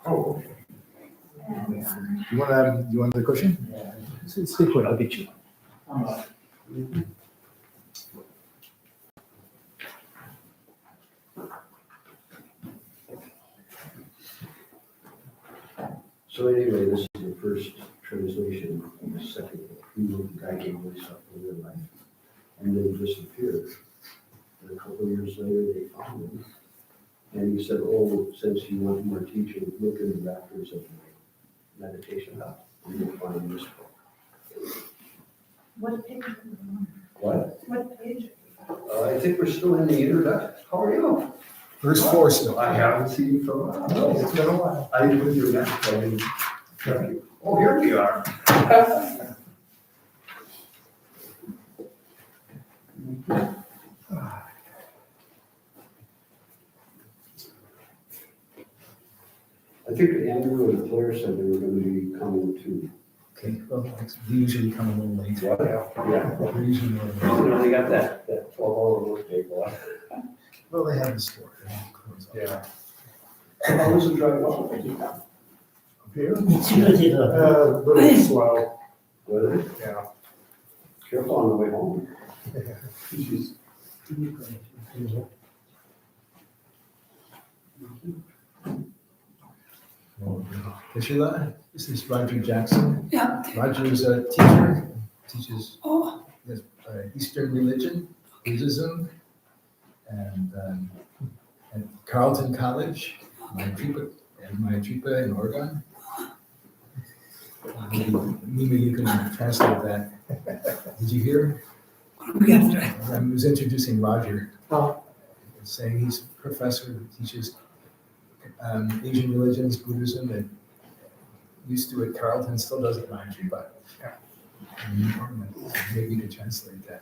Oh, okay. You want the cushion? Stay put, I'll get you. So anyway, this is the first translation of the second book. He wrote the guy gave away stuff in their life and then disappeared. And a couple of years later, they found him. And he said, oh, since you want more teaching, look in the rafters of my meditation hut. And you'll find this book. What page? What? What page? I think we're still in the introduction. How are you? Verse 4 still. I haven't seen you for a while. No, it's been a while. I did with your map. I didn't check you. Oh, here we are. I think Andrew and Claire said they were going to be coming too. Okay, well, they usually come a little late. Yeah. They're usually a little late. You know, they got that 12-hour workday going. Well, they have the store. They don't close up. Yeah. How was the drive up? Up here? A little slow, Was it? yeah. Careful on the way home. Kishila, this is Roger Jackson. Yeah. Roger is a teacher, teaches Oh, Eastern religion, Buddhism, and at Carleton College, Maitripa in Oregon. Maybe you can translate that. Did you hear? we got to. I was introducing Roger. Oh. Saying he's a professor who teaches Asian religions, Buddhism, and used to at Carleton, still does at Maitripa, but maybe you could translate that.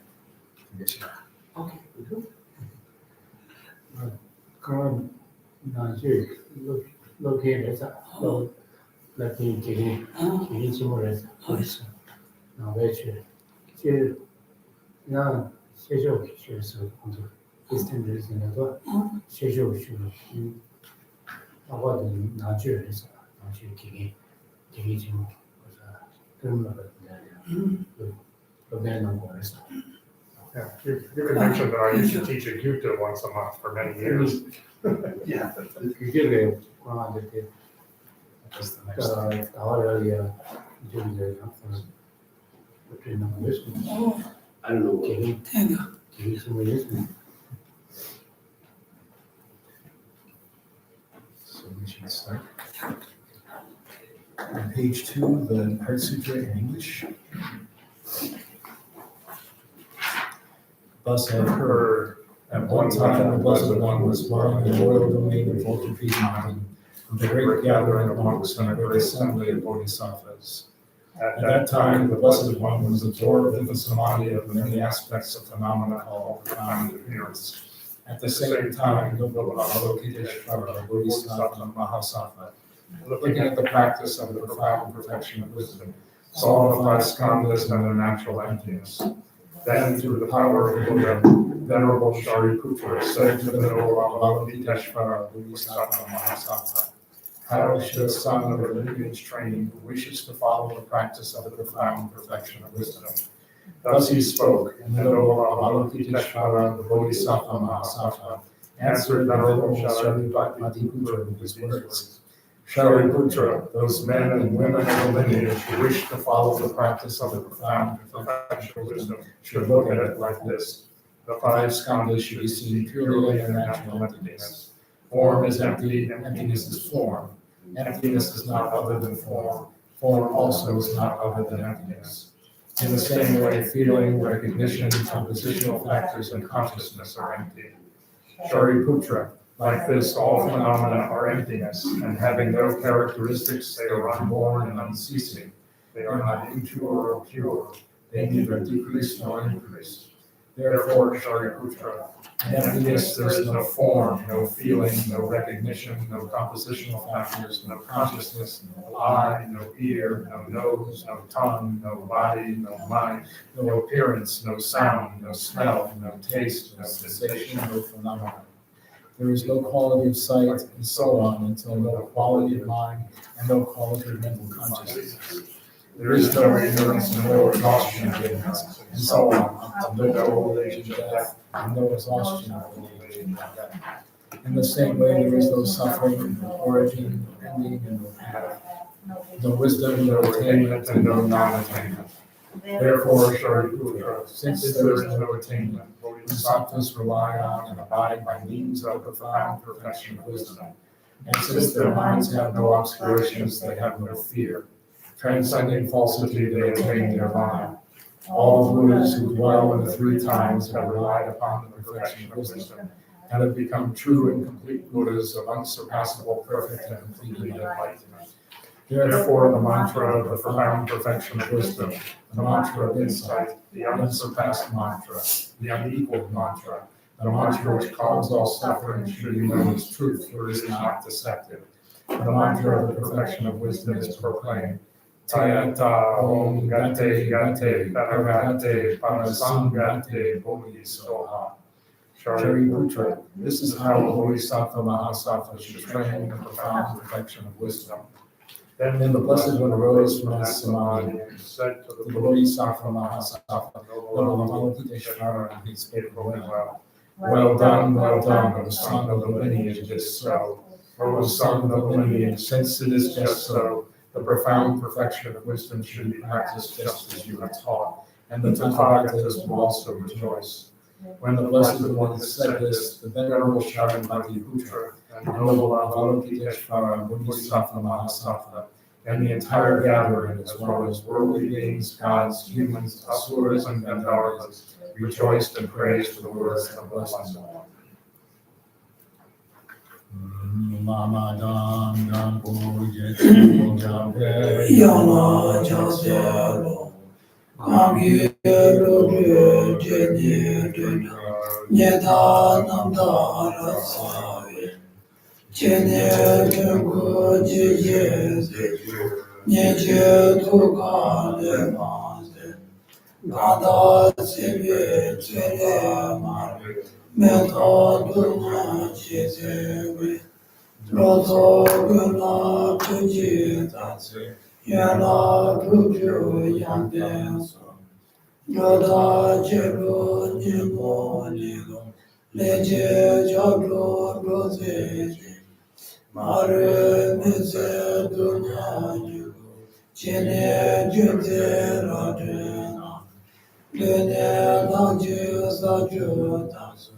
Okay. Current Nigeria located Latin Kirinchimores, which is now scheduled to Eastern region as well. Scheduled to about the Nigeria is Nigeria Kirinchimores. Yeah, you could mention that I used to teach at Gupta once a month for many years. Yeah. Usually, around the That's the next thing. earlier during the I don't know what. So we should start. On page 2, the Heart Sutra in English. Thus have heard, at one time the Blessed One was dwelling in the royal domain of Vulture Mountain, with a great gathering of monks and a great assembly of bodhisattvas. At that time, the Blessed One was absorbed in the samadhi of the many aspects of phenomena called profound appearance. At the same time, the Avalokiteshvara, Bodhisattva Mahasattva, looking at the practice of the profound perfection of wisdom, saw the 5 skandhas and their natural emptiness. Then, through the power of Buddha, Venerable Shariputra said to the noble Avalokiteshvara, Bodhisattva Mahasattva, how should a son of a lineage trained who wishes to follow the practice of the profound perfection of wisdom? Thus he spoke, and the noble Avalokiteshvara, the Bodhisattva Mahasattva, answered the noble Shariputra with his words. Shariputra, those men and women of the lineage who wish to follow the practice of the profound perfection of wisdom should look at it like this. The 5 skandhas should be seen purely in their natural emptiness. Form is empty, emptiness is form. Emptiness is not other than form. Form also is not other than emptiness. In the same way, feeling, recognition, compositional factors, and consciousness are empty. Shariputra, like this, all phenomena are emptiness, and having no characteristics, they are unborn and unceasing. They are not impure or pure. They neither decrease nor increase. Therefore, Shariputra, in emptiness there is no form, no feeling, no recognition, no compositional factors, no consciousness, no eye, no ear, no nose, no tongue, no body, no mind, no appearance, no sound, no smell, no taste, no sensation, no phenomenon. There is no quality of sight, and so on, until no quality of mind and no quality of mental consciousness. There is no ignorance and no exhaustion of ignorance, and so on, up to no old age and death, and no exhaustion of old age and death. In the same way, there is no suffering, no origin, no ending, and no path. No wisdom, no attainment, and no non-attainment. Therefore, Shariputra, since there is no attainment, bodhisattvas rely on and abide by means of profound perfection of wisdom. And since their minds have no obscurations, they have no fear. Transcending falsity, they attain nirvana. All the Buddhas who dwell in the three times have relied upon the perfection of wisdom and have become true and complete Buddhas of unsurpassable, perfect, and complete enlightenment. Therefore, the mantra of the profound perfection of wisdom, the mantra of insight, the unsurpassed mantra, the unequaled mantra, the mantra which calms all suffering should be known as truth, for it is not deceptive. The mantra of the perfection of wisdom is proclaimed. Tayata om gate gate paragate parasangate bodhisoha. Shariputra, this is how a bodhisattva mahasattva should train in the profound perfection of wisdom. Then the Blessed One arose from his samadhi and said to the bodhisattva mahasattva, Avalokiteshvara, and he spake well. Well done, O son of the lineage, just so. O son of the lineage, since it is just so, the profound perfection of wisdom should be practiced just as you have taught, and the Tathagatas will also rejoice. When the Blessed One said this, the venerable Shariputra and noble Avalokiteshvara, Bodhisattva Mahasattva, and the entire gathering, as well as worldly beings, gods, humans, asuras, and Gandharvas, rejoiced and praised the words of the Blessed One. Lama dam dam puja jambe Yama jaselo, Kami Rodre Jene Nyeda Namdara Savi, Jene Tengo Jeze, Nyeje Tuka Lemaze, Gada Sive Tere Mari, Meta Duna Jeze, Rozo Guna Puji Tatse, Yana Puju Yandenso, Yoda Jebu Nimo Nigo, Leje Jablo Roseji, Mare Mise Dunya Nigo, Chene Junze Radena, Lene Naji Saju Tatsu,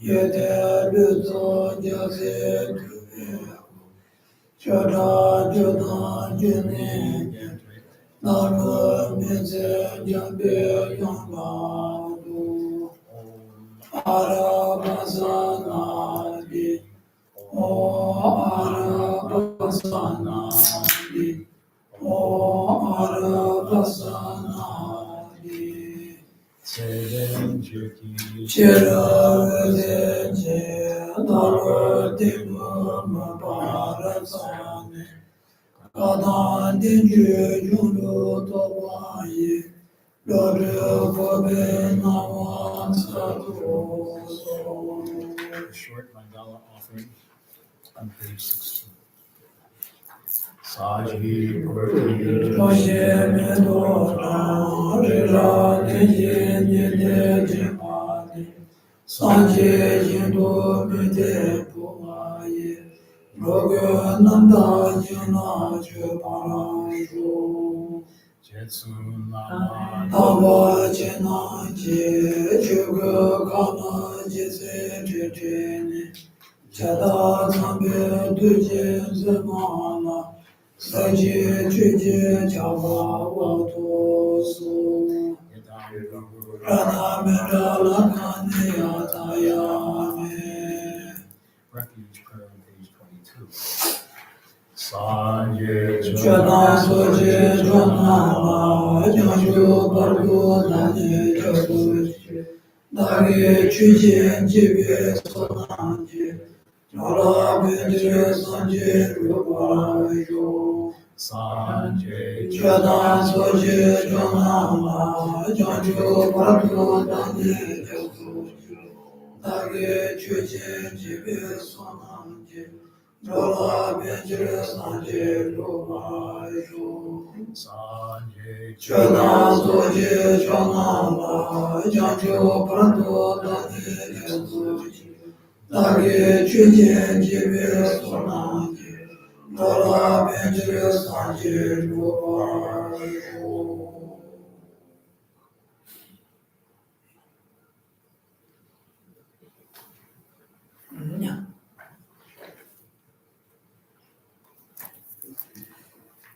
Yede Luzo Jase Tuveku, Chada Juna June, Nara Mise Jambe Yangadu, Arabasanadi, O Arabasanadi, O Arabasanadi, Seven Juki, Chera Vedenje, Nara Dimu Mabarasane, Kadan Dinju Junu Tobayi, Lore Kobe Nawan Satu. a short mandala offering on page 16. Saji Purti, Moshe Medora, Rila Neje Nede Jimani, Sanje Jindo Mide Pumaye, Roge Nanda Jina Jeparajo, Jetsun Lama, Taba Jina Je, Juga Kana Jese Jejene, Chada Zambe Duje Zemana, Saji Juje Java Watosu, Rana Medala Kanya Tayame, Refuge prayer on page 22. Sanje Chana Soje Janama, Janju Bargu Nani Jaguji, Dagi Chujin Jibe Sonanje, Jala Bindre Sanje Rupayo, Sanje Chana Soje Janama, Janju Bargu Nani Jaguji, Dāgī chūchīn jībī sōnāṃ jī, rōlā bēnchirī sāñjī rūpā yō. Chōnāṃ sōjī chōnāṃ lā, jāñchū parantō dāgī kēsō. Dāgī chūchīn jībī sōnāṃ jī, rōlā bēnchirī sāñjī rūpā yō.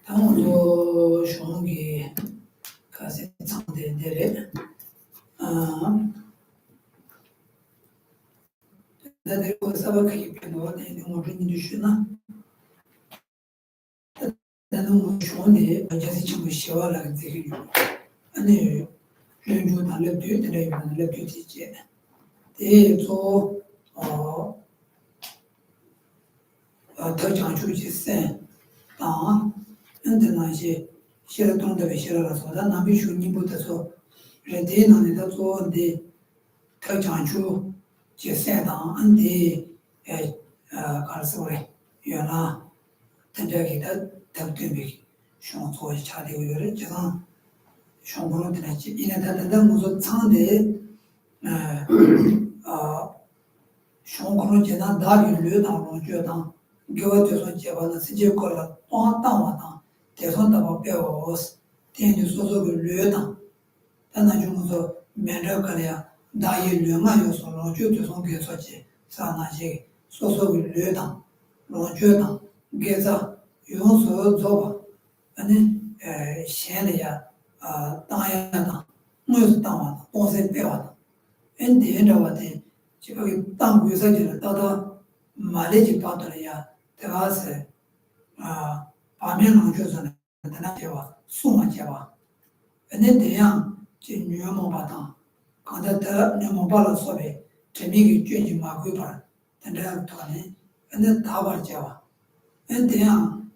당도 쇼기 가세 상대들의 나들 사바키 변화에 모르는 주시나 나는 뭐 쇼네 아저씨 좀 쉬어라 되게 아니 연주 달래 되게 달래 되지 대조 더 장주지세 아 근데 나지 싫어 동대에 싫어라서 나 남이 주님부터서 레데나에다 좋은데 더 장주 제세다 안데 가서 그래 연아 된다기다 답되게 쇼소 차대고 그래 제가 쇼보는 되지 이래다다 무슨 상대 쇼고는 제가 다리를 나오는 줘다 교회에서 제가 시제 거라 또한다마다 대선다고 배워서 대니 소소를 뢰다 단나 중에서 매력가야 다이류만 요소로 주도 성계서지 사나지 소소를 뢰다 로주다 게자 용서 줘봐 아니 셴이야 다야다 무슨 다와 동생 배워다 엔데라와데 지금 땅 위에서지를 따다 말레지 빠더라야 대가서 밤에는 줘서는 나한테와 숨어 잡아 근데 대양 제 뉴욕 받아 간다다 뉴욕 받아 소리 재미기 쥐지 마고 봐 근데 또네 근데 다 봐줘 근데 대양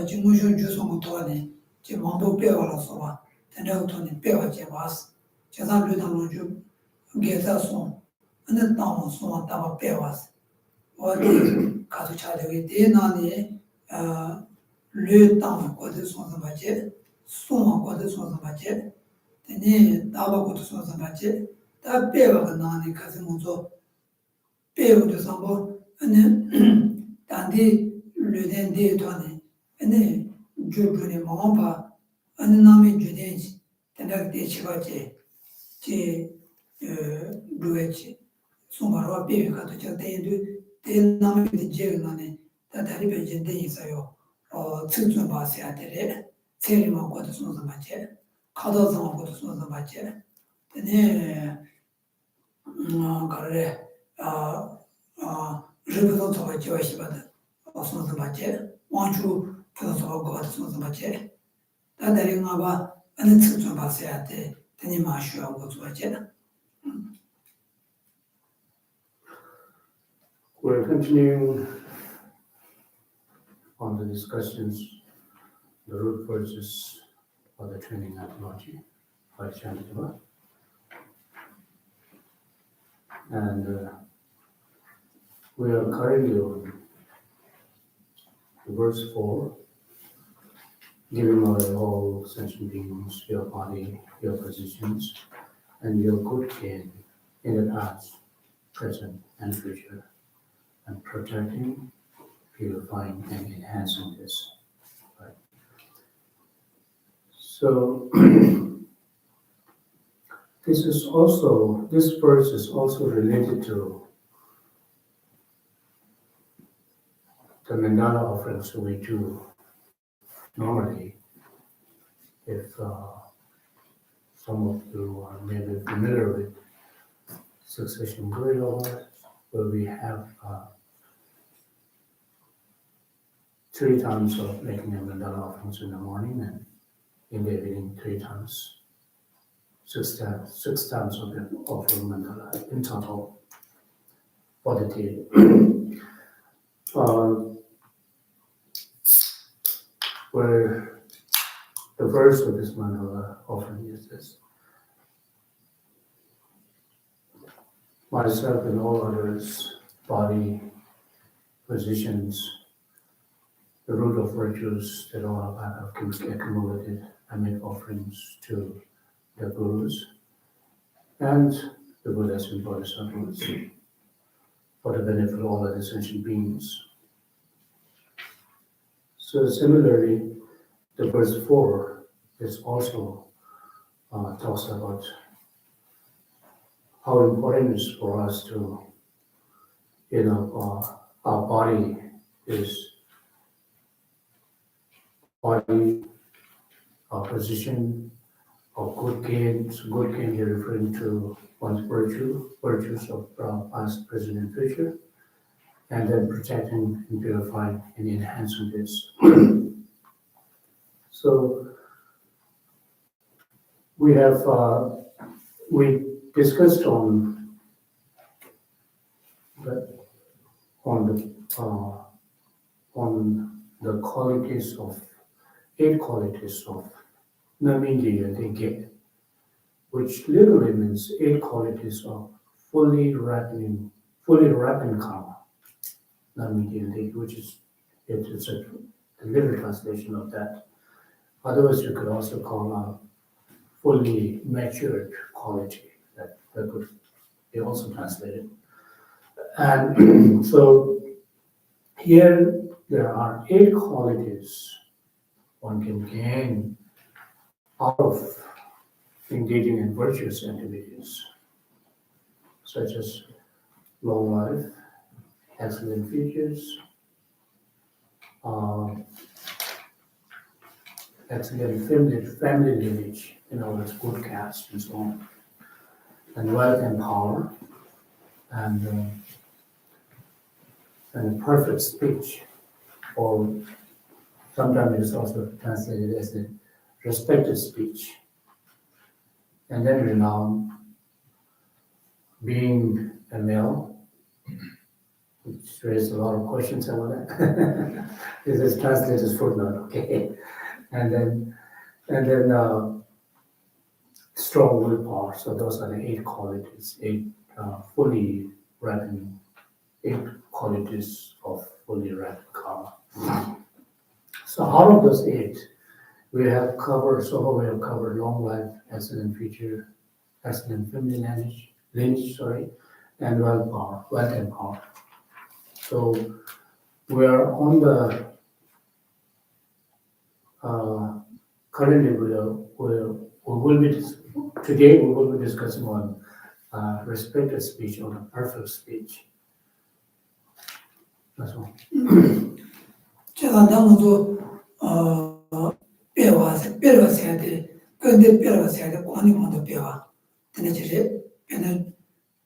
중무쇼 주소고 또네 제 마음도 빼와라서 봐 근데 또네 빼와지 봐서 제가 그러다는 좀 게다서 근데 또 소만 다 빼와서 어디 가서 찾아게 되나니 le temps quoi de son matière son quoi de son matière tene daba quoi de son matière ta peva na ni kaze mozo peva de sambo ane tandi le dende toane ane jobune mamba ane nami judenji tene de chivache che duechi somaro peva ka to chate de nami de jegnane ta tari be jende isayo 측정 봐야 돼. 세리만 거도 손서 맞지. 가도상 거도 손서 맞지. 근데 그래 리뷰도 더 좋아시 받아. 손서 맞지. 원주 그래서 거도 손서 맞지. 다들이 봐. 아니 측정 봐야 돼. 되니 마셔 거 좋아지. We're continuing on the discussions, the root verses for the training methodology by Chandra. And we are currently on verse 4, giving away all sentient beings, your body, your positions, and your good gain in the past, present, and future, and protecting, purifying, and enhancing this. Right? So this verse is also related to the mandala offerings that we do normally. If some of you are maybe familiar with succession burial, where we have 3 times of making a mandala offerings in the morning and in the evening 3 times, 6 times of the offering mandala in total for the day. Where the verse of this mandala offering is this. myself and all others, body, positions, the root of virtues that all of us have accumulated and make offerings to the gurus and the Buddhas and Bodhisattvas for the benefit of all other sentient beings. So similarly, the verse 4 is also talks about how important it is for us to, our body is body, our position, of good gain. So good gain here referring to one's virtues of past, present, and future, and then protecting and purifying and enhancing this. So we have we discussed on the qualities of 8 qualities of Namindriya Dike, which literally means 8 qualities of fully ripening karma. Namindriya Dike, which is it's a literal translation of that. Otherwise, you could also call a fully matured quality that could be also translated. And so here there are 8 qualities one can gain out of engaging in virtuous activities, such as long life, excellent features, excellent family lineage, it's good caste and so on, and wealth and power, and perfect speech, or sometimes it's also translated as the respected speech, and then renown, being a male, which raised a lot of questions about that. This is translated as footnote, okay, and then strong willpower. So those are the 8 qualities, 8 fully ripened, 8 qualities of fully ripened karma. So out of those 8, we have covered long life, excellent future, excellent family lineage, and wealth and power. So we are on the currently today we will be discussing on respected speech or the perfect speech. That's all. 제가 당도 배워야 돼. 근데 배워야 돼. 관용도 배워. 근데 이제 배는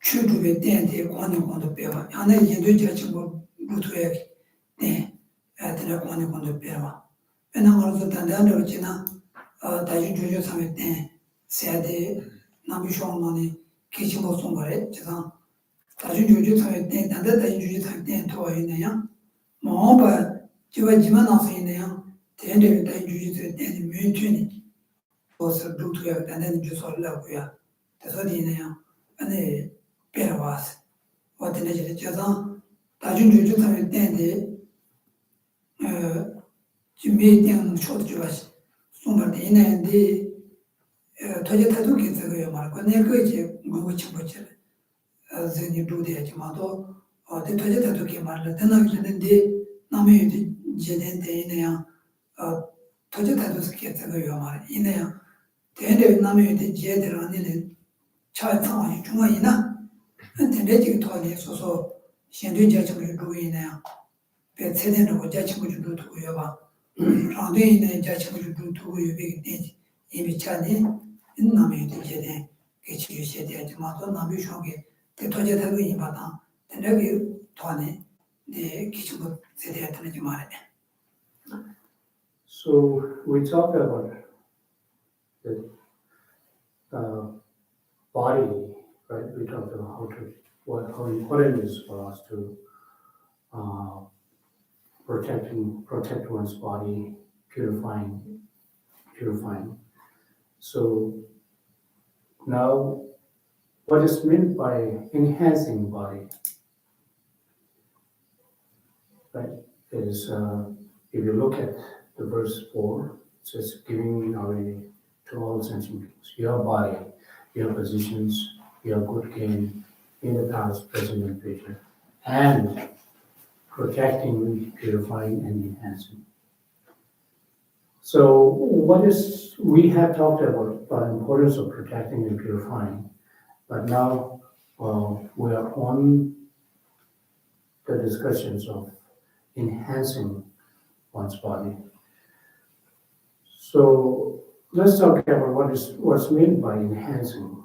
추주에 대한테 관용도 배워. 안에 얘도 제가 지금 루트에 네. 애들 관용도 배워. 배는 거기서 단단하게 지나 다시 주저 삼을 때 세대 남이쇼만이 기침을 쏜 거래. 제가 다시 주저 삼을 때 단단하게 주저 삼을 때 도와주네요. 뭐가 지금 나서 있네요. 대대로 다 주지들 때는 면전이 그것을 루트가 단단히 주소하려고요. 그래서 이네요. 안에 배워왔어. 어떤 애들이 저서 다중 주주 사회 때인데 지금 메이팅 쇼도 좋아서 송발대 있는데 도저히 다도 괜찮아요. 말고 내가 이제 뭐고 친구들 저기 루트에지만도 도저히 다도 괜찮아. 되는데 남의 제대로 있네요. 도저히 다도 괜찮아요. 말 있네요. 대대 남의 제대로 아니는 잘 상황이 중앙이나 근데 지금 도안에 있어서 현재 자체를 두고 있네요. 배세대는 자체를 두고요. 봐. 라운드에 있는 자체를 두고 여기 되지. 이미 차네 남의 제대 개치 세대지만 또 남의 쇼게 도저히 다도 이마다 내가 도안에 네 기초가 세대에 되는지 말이야. So we talked about the body, right? We talked about how important it is for us to protect one's body, purifying. So now what is meant by enhancing body, right? Is if you look at the verse 4, it says, giving away to all sentient beings your body, your positions, your good gain in the past, present, and future, and protecting, purifying, and enhancing. So, we have talked about the importance of protecting and purifying, but now we are on the discussions of enhancing one's body. So let's talk about what's meant by enhancing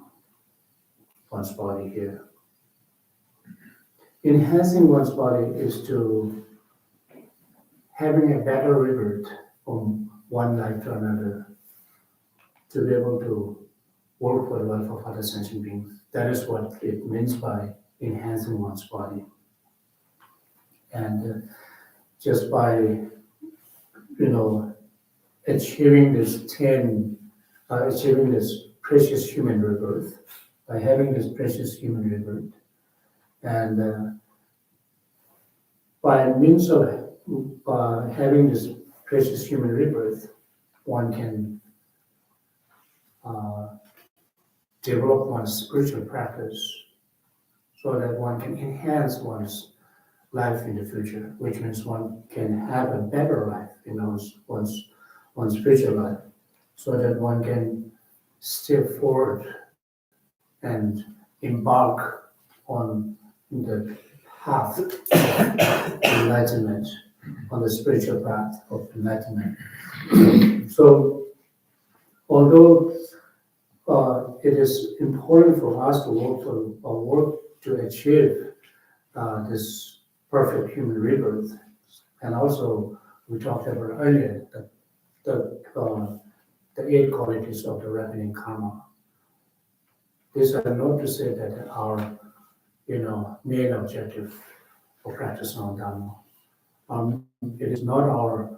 one's body here. Enhancing one's body is to having a better rebirth from one life to another, to be able to work for the welfare of other sentient beings. That is what it means by enhancing one's body. And just by, achieving this precious human rebirth, by having this precious human rebirth, and by means of having this precious human rebirth, one can develop one's spiritual practice so that one can enhance one's life in the future, which means one can have a better life in one's spiritual life, so that one can step forward and embark on the path of enlightenment, on the spiritual path of enlightenment. So, although it is important for us to work to achieve this perfect human rebirth, and also we talked about earlier that the 8 qualities of the reckoning karma. These are not to say that our main objective for practicing our dharma. It is not our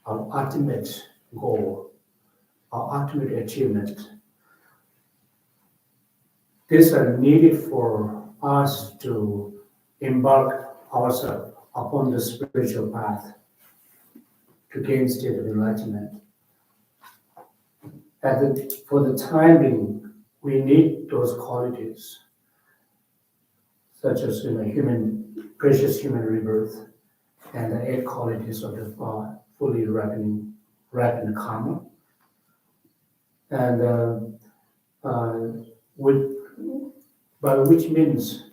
ultimate goal, our ultimate achievement. These are needed for us to embark ourselves upon the spiritual path to gain state of enlightenment. For the time being, we need those qualities, such as precious human rebirth, and the 8 qualities of the fully reckoned karma, and by which means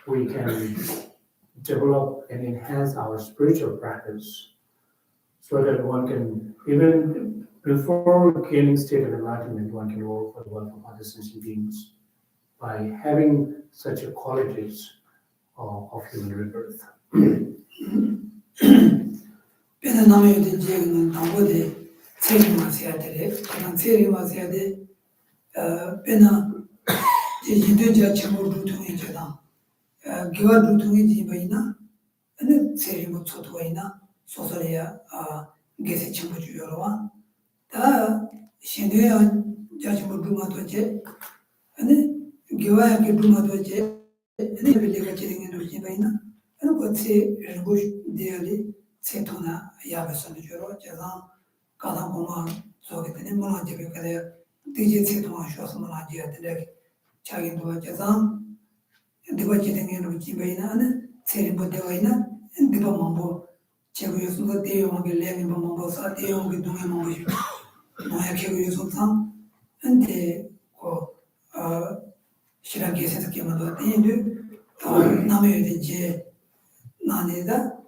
we can develop and enhance our spiritual practice, so that one can, even before gaining state of enlightenment, one can work for the welfare of other sentient beings by having such qualities of human rebirth. pena name de jeng na de tseri ma sia de kana tseri ma sia de pena ji de ja chemo du tu ni jada giwa du tu ni ji baina ane tseri mo chot baina so so ya gese chemo ju yorwa ta shinde ya ja chemo du ma to je ane giwa ya ke du ma to je ane bele ka chiri ngi du ji baina ane ko tse rgo de ali 세토나 야베선이 주로 제가 가다 보면 저기 되는 뭐나 집에 그래 뒤에 세토나 쉬어서 뭐나 지야 되게 자기도 제가 내가 지는 게 집에는 세리 못 되어 있나 내가 뭐 제가 요즘도 대용하게 내는 뭐 사대용이 동에 뭐 뭐야 계획 요즘상 근데 실하게 생각하면 더 되는데 남의 이제 나네다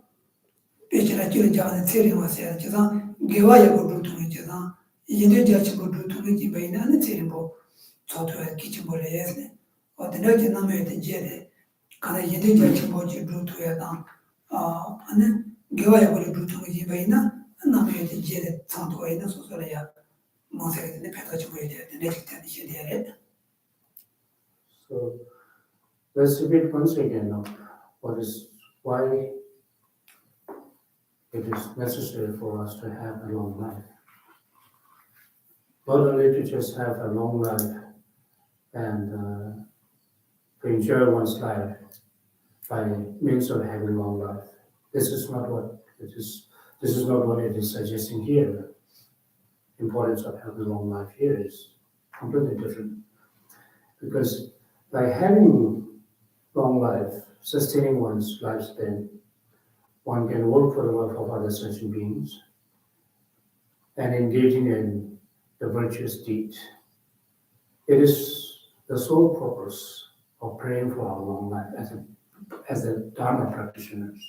pechera chile jagane tseri ma se chesa gewa ya go du tu chesa yinde ja chi go du tu ji baina ne tseri bo choto ya ki chi bo le yes o de ne na me de je de kana yinde ja chi bo ji du tu ya da ane gewa ya go du tu ji baina na me de je de chang to ina so so le ya mo se de pe ta chi bo de ne chi ta ni de. So let's repeat once again now. Why it is necessary for us to have a long life. not only to just have a long life and to enjoy one's life by means of having long life. This is not what it is. This is not what it is suggesting here. Importance of having long life here is completely different, because by having long life, sustaining one's lifespan, one can work for the welfare of other sentient beings and engaging in the virtuous deeds. It is the sole purpose of praying for our long life as a Dharma practitioners.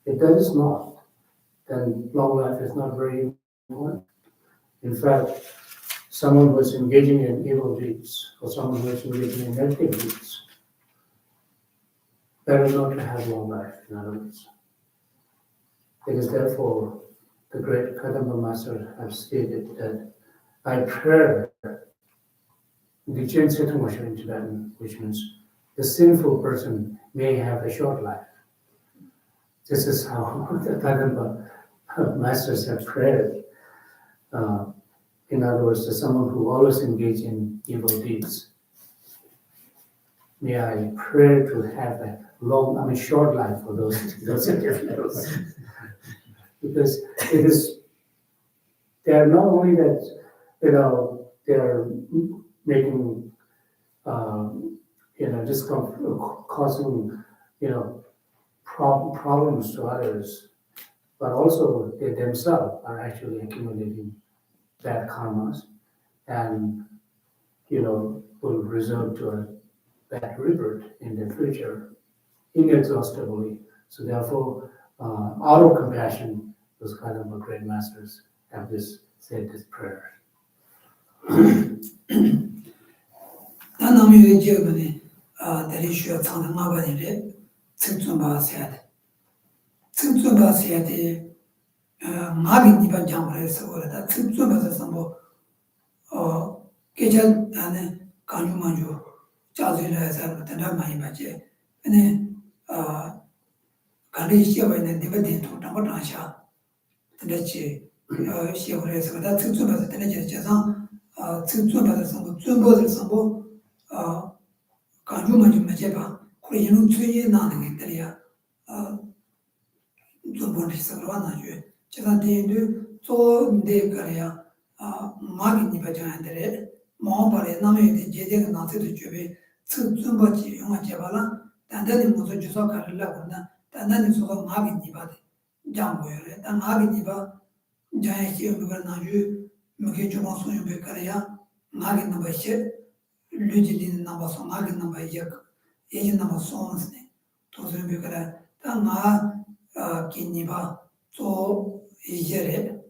If that is not, then long life is not very important. In fact, someone who is engaging in evil deeds or someone who is engaging in negative deeds, better not to have long life, in other words. It is therefore the great Kadamba Master has stated that by prayer, Dichen Setumosha in Tibetan, which means the sinful person may have a short life. This is how the Kadamba Masters have prayed. In other words, as someone who always engages in evil deeds, may I pray to have a short life for those individuals. Because it is, they are not only that, they are making, discomfort, causing, problems to others, but also they themselves are actually accumulating bad karmas and, will result to a bad rebirth in the future inexhaustibly. So therefore, out of compassion, those kind of great masters have said this prayer. 다 남의 지역에 대리슈가 상당 나가는데 측좀 봐서야 돼. 측좀 봐서야 돼. 마비 니반 장물에서 그러다 측좀 봐서 뭐 계절 안에 간주만주 자주라서 된다 많이 받지. 근데 간리 시험에는 디베트 통tam을 하셔. 근데지 시험에서 그러다 측좀 봐서 되는 제상 측좀 봐서 뭐 준보들 뭐 간주만 좀 해봐. 그래 이놈 주의에 나는 게 있더야. 좀 보내서 그러나 줘. 제가 대도 또내 거야. 마기니 바장한데 마음발에 남의 제대가 나서도 줘be. 좀 받지 영화 제발라. 단단히 무슨 주소 가르려고 한다. 단단히 소가 마기니 봐. 장고요. 단 마기니 봐. 자에 시험을 나주 무게 좀 소용 백거야. 마기니 봐시 류지는 나와서 마기니 봐야 예전 나와 소원스네. 도저히 백거야. 단 기니바 또 이제래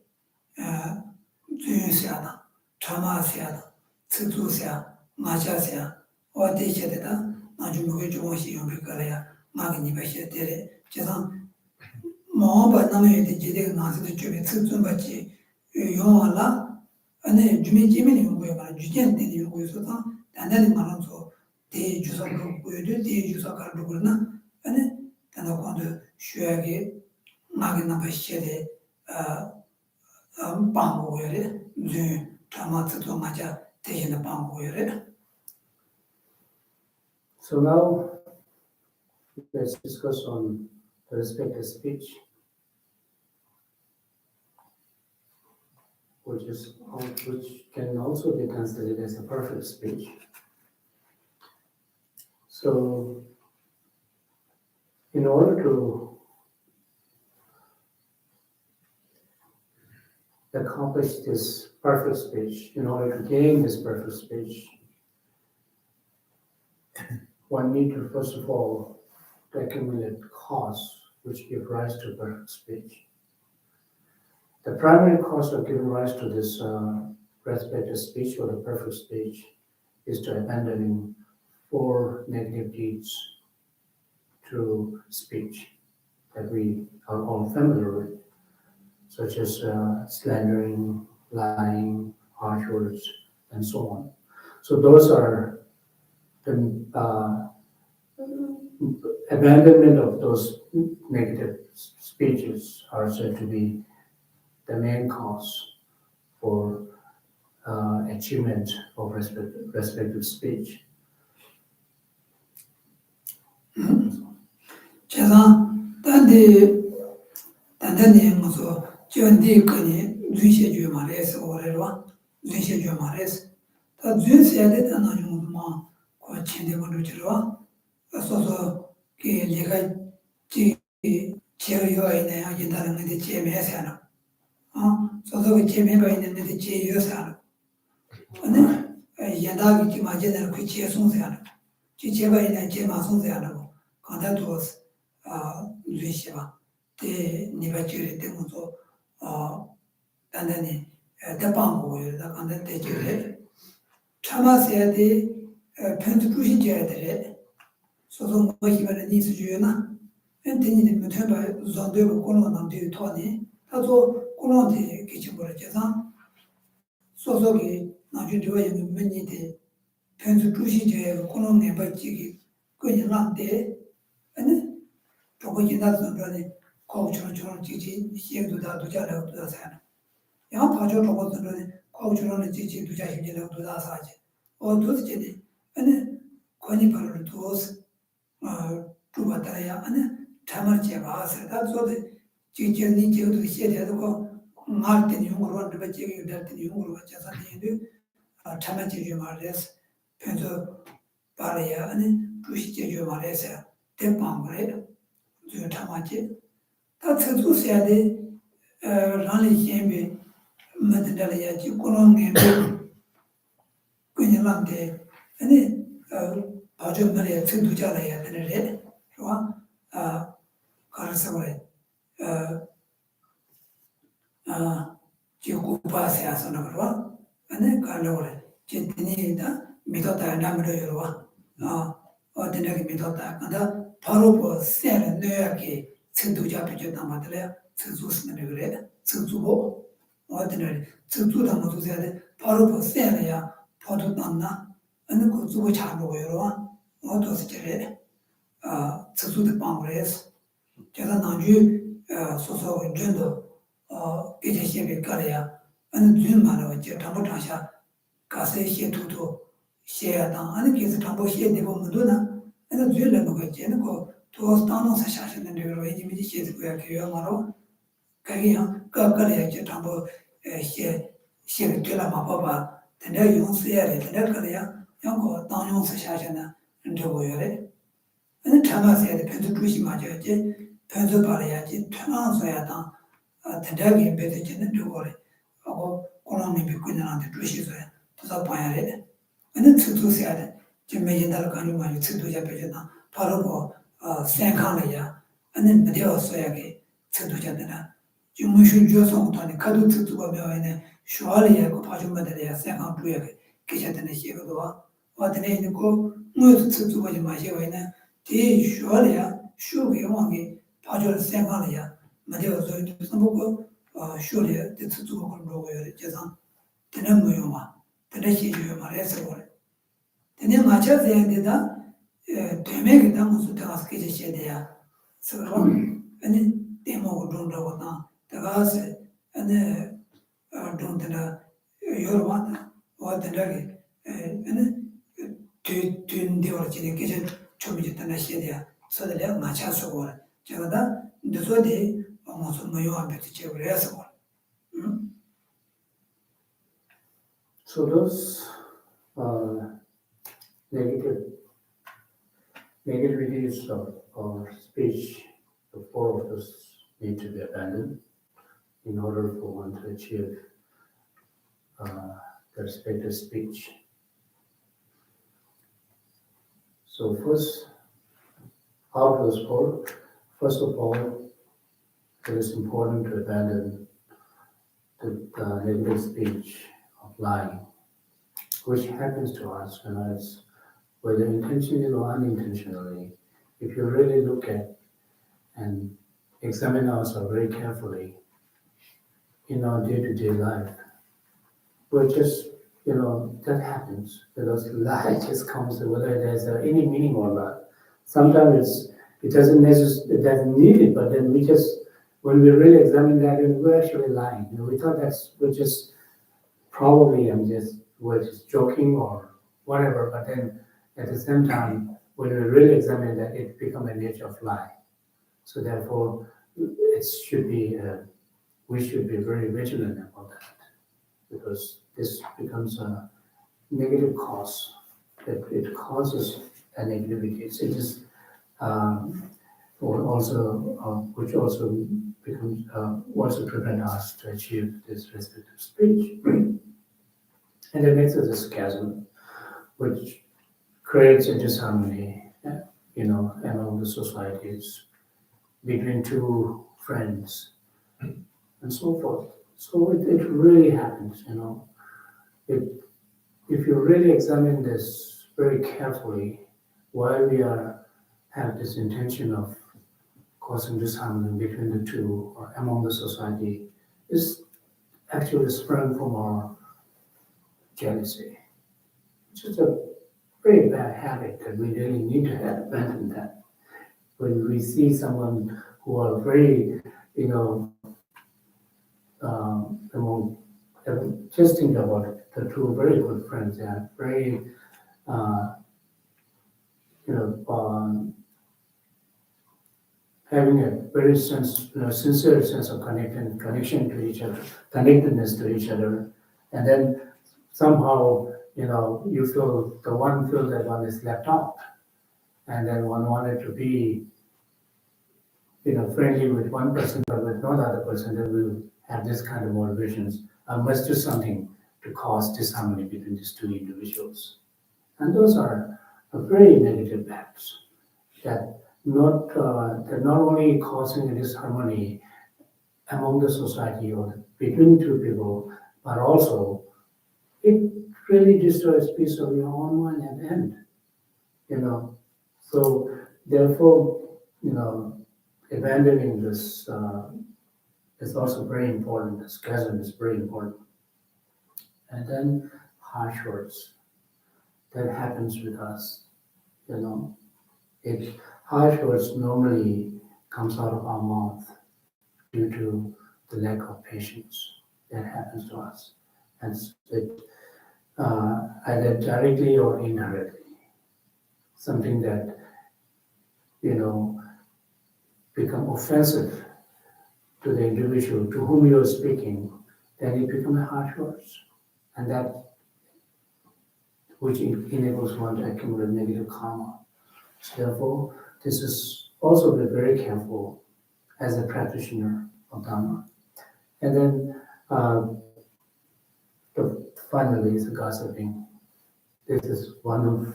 주유시하다 참아시하다 특수시야 마샤시야 어디셔다 나중에 좀시 용백거야 마기니 바시에 되래 제가 뭐 받나면 이제 나서도 좀 특수 받지 용하라 아니 주민지민이 용고야 말 주제한테 용고여서 단단히 말하면서 대주사로 보여도 대주사가로 그러나 아니 단어 관도 쉬하게 마기나 바시에 방고여래 네 타마트도 맞아 대신에 방고여래. So now let's discuss on the respected speech, which can also be considered as a perfect speech. So in order to accomplish this perfect speech, in order to gain this perfect speech, one need to first of all accumulate cause which give rise to perfect speech. The primary cause of giving rise to this respected speech or the perfect speech is to abandoning 4 negative deeds through speech that we are all familiar with, such as slandering, lying, harsh words, and so on. So those are the abandonment of those negative speeches are said to be the main cause for achievement of respective speech. 제가 단단히 무슨 전디 거니 주시주 말해서 오래로 주시주 말해서 다 주시야데 단나중 뭐 고친데 거르지로 소소 그 내가 지 제어가 있네 하긴다는 데 제매사나 소소 그 제매가 있는데 제여사나 아니 야다기 지 맞제는 그 제송사나 지 제가 있는 제마송사나 간다도 주시바 때 니바지를 때문에 단단히 대방고를 다 간다 때지래 참아서야 돼 편집 주시줘야 돼 소송 뭐이면 니스 주요나 엔테니는 못해봐 zon되고 고노한테 토니 다도 고노한테 기침을 해서 소속이 나중에 되어야 면니데 편집 주시줘야 고노네 받지기 그냥 안돼 아니 저거 지나서 전에 거우처럼 지지 시행도 다 도자라고 도자사는 야 봐줘 저거 전에 거우처럼 지지 도자시라고 도자사지 도스지네 아니 권이 바로 도스 두바다야 아니 참을 제가 아서다 저도 지지니 지도 시에도 말 때는 용으로 한다 지기 될 때는 용으로 자산이도 참을 제주 말해서 편서 바라야 아니 주시 제주 말해서 대방을 저 참아지 다 쳐주셔야 돼 라니 힘이 만들어야지 그런 게 그냥한테 아니 아주 말이야 쳐도 잘해야 되는데 좋아 가르쳐 그래 지고 봐서 하서는 그러 아니 가려 그래 진짜니다 믿었다 남으로 열어 어디나게 믿었다 간다 바로 뭐 셀은 뇌하게 천도자 비교다 말이야 천수스는 그래 천수고 어디나 천수다 못해야 돼 바로 뭐 셀이야 포도 났나 어느 거 주고 잘 보여요 어디서 저래 천수도 방그래서 제가 나주 소소 전도 계제시에 가려야 어느 줄만 어째 담보타샤 가서 시도도 시야다 아니 계속 담보 시에 되고 뭐도나 아니 줄을 먹었지 그 도스타노 사샤시는 데로 이미지 시에도 그야 말로 그냥 까까리야 담보 시에 되라 마봐봐 근데 용수야 돼 근데 그래야 양고 당용수 샤시나 እንደ고요래 아니 참아서야 돼 편도 주시 맞아야지 편도 바라야지 편안서야 다 대답이 배되지는 되고래 하고 고난이 믿고 있는 한테 주시서야 더 봐야 돼 근데 특수해야 돼 지금 매진달 가는 말이 특수 잡혀잖아 바로 그 생각이야 아니 무대어서야게 특수 잡잖아 지금 무슨 조성도니 가도 특수가 매워네 쇼알이야 그 봐주면들이야 생각 두야게 계셨다는 시에도 와드네 있는 거 뭐도 특수가 좀 마시고 있네 대 쇼알이야 쇼게 왕게 봐줄 생각이야 무대어서 무슨 쇼리야 특수가 그런 거고요 제가 되는 모양아 그래서 말해서 그래. 근데 맞춰야 되는데다 되면 그 무슨 대가서 계셔야 돼야. 서로 아니 데모고 돈다고 나 대가서 아니 돈다 여러 왔다. 왔다게 아니 된대로 지내 계셔 좀 있다 나셔야 돼야. 서들려 맞춰서 그래. 제가 다 늦어대 무슨 모양 앞에 제가 그래서 그래. So those negativities of speech, the four of those need to be abandoned in order for one to achieve the respective speech. So first, out of those four, first of all, it is important to abandon the negative speech of lying, which happens to us when us, whether intentionally or unintentionally. If you really look at and examine ourselves very carefully in our day-to-day life, we're just, that happens. Because lie just comes, whether there's any meaning or not. Sometimes it doesn't need it, but then when we really examine that, we're actually lying. We thought we're just probably we're just joking or whatever, but then at the same time, when we really examine that, it becomes a nature of lie. So therefore, it should be, we should be very vigilant about that, because this becomes a negative cause. It causes a negativity. It is, or also, which also becomes, also prevent us to achieve this respective speech. And it makes us a schism, which creates a disharmony, among the societies, between two friends, and so forth. So it really happens, If you really examine this very carefully, why we have this intention of causing disharmony between the two or among the society, is actually sprung from our jealousy, which is a very bad habit that we really need to abandon that. When we see someone who are very, among, just think about it, the two very good friends, they are very, having a very sincere sense of connection to each other, connectedness to each other, and then somehow, you feel the one feel that one is left out, and then one wanted to be, friendly with one person, but with no other person, then we have this kind of motivations. I must do something to cause disharmony between these two individuals. And those are very negative acts that not only causing a disharmony among the society or between two people, but also it really destroys peace of your own mind and end. So therefore, abandoning this is also very important. This chasm is very important. And then harsh words. That happens with us, Harsh words normally comes out of our mouth due to the lack of patience that happens to us. And it either directly or indirectly, something that, become offensive to the individual to whom you're speaking, then it becomes harsh words. And that which enables one to accumulate negative karma. So therefore, this is also be very careful as a practitioner of Dharma. And then finally is the gossiping. This is one of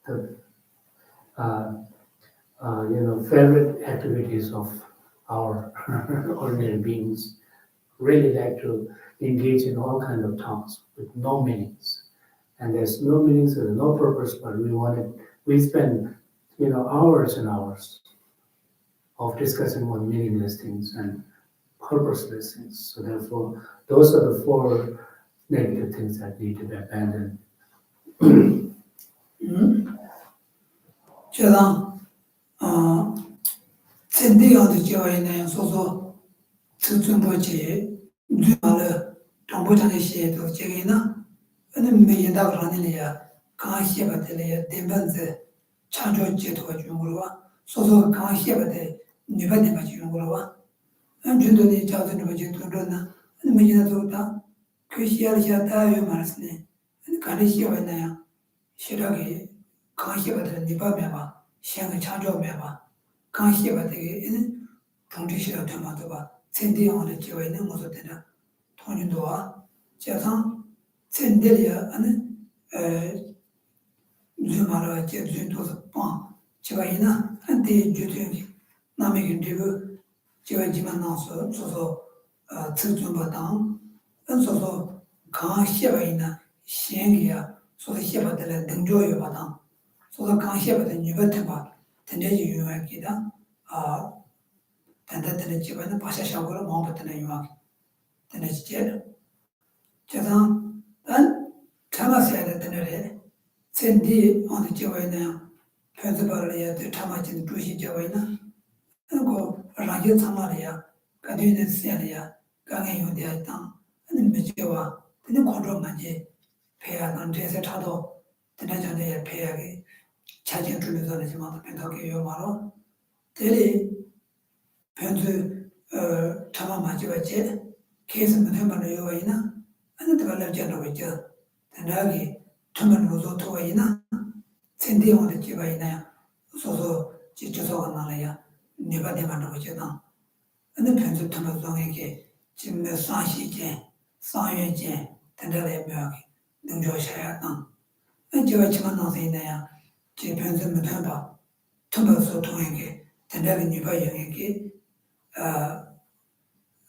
the favorite activities of our ordinary beings. Really like to engage in all kinds of talks with no meanings. And there's no meanings, there's no purpose, but we spend, hours and hours of discussing on meaningless things and purposeless things. So therefore, those are the 4 negative things that need to be abandoned. 觉得真的要的教育呢，说说这中国节，最好了，中国上的些都这个呢，那没人到上的呀，刚写吧的呀，根本是长久接头中国了，说说刚写吧的，你把那么中国了，很多的教育那么就多着呢，那没人都他，可写了些大约嘛是呢，刚才写完那样，写了个刚写吧的，你把面吧，写个长久面吧。 刚写吧，这个统治学的他妈对吧？真的我的机会呢，我说在那同军多啊，加上真的呀，最嘛了，这最多是帮，这个呢，很得绝对的，那么跟这个这个基本上说侧重不当，说刚写吧呢，先给啊，说写吧的了，更重要不当，说刚写吧的你不对吧？ 真的就用来给他但他基本上把些效果了，毛不用来，真的是这样。加上长期下来，真的是真的我的教育呢，孩子把也对长期的主席教育呢，那个让些长嘛的呀，感觉那些的呀，刚刚用的当， 매제와 되는 kontrol만지 배야는 제세 차도 되는 전에 배야기 자진 줄여서는 지만 변하게 요 말로 대리 변수 참아 맞지겠지 계속 해만 요이나 아니 들어갈 줄 있죠 대나기 처음에 로조 토이나 센디오데 지바이나 소소 지주소가 나라야 네바데만 거잖아 근데 변수 탐방에게 지금 사시제 사회제 대단히 묘하게 능조셔야 제가 지만 나서이나야 제 변수는 해봐 탐방소 통에게 대단히 니바영에게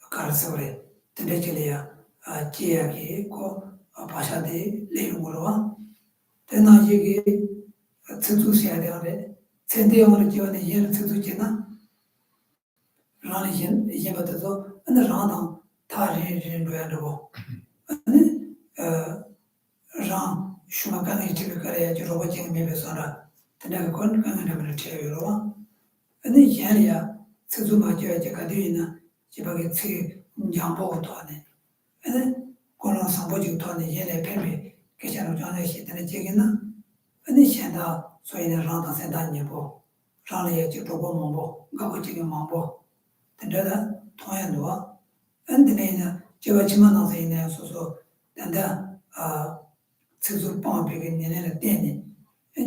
가르쳐래 대대질이야 지역이 고 바샤데 내용으로 대나지기 특수해야 되는데 센대용으로 지원해 얘는 특수지나 라는 신 받아서 근데 라나 다리를 놓야고 아니 랑 슈마간이 지르가래 저러고지 메베서라 내가 건 강하는 채요로 아니 얘야 특수 맞아야 제가 되나 지방에 치 양보도 하네 아니 그런 상보지 도하네 얘네 뱀이 괜찮은 전에 시대는 제기나 아니 현다 소위는 라다 세다니고 라는 얘기 보고 뭐 가고 지금 뭐 근데다 통연도와 안데네나 제가 지만 나서 있네요 소소 단다 특수 방법이 내내는 때니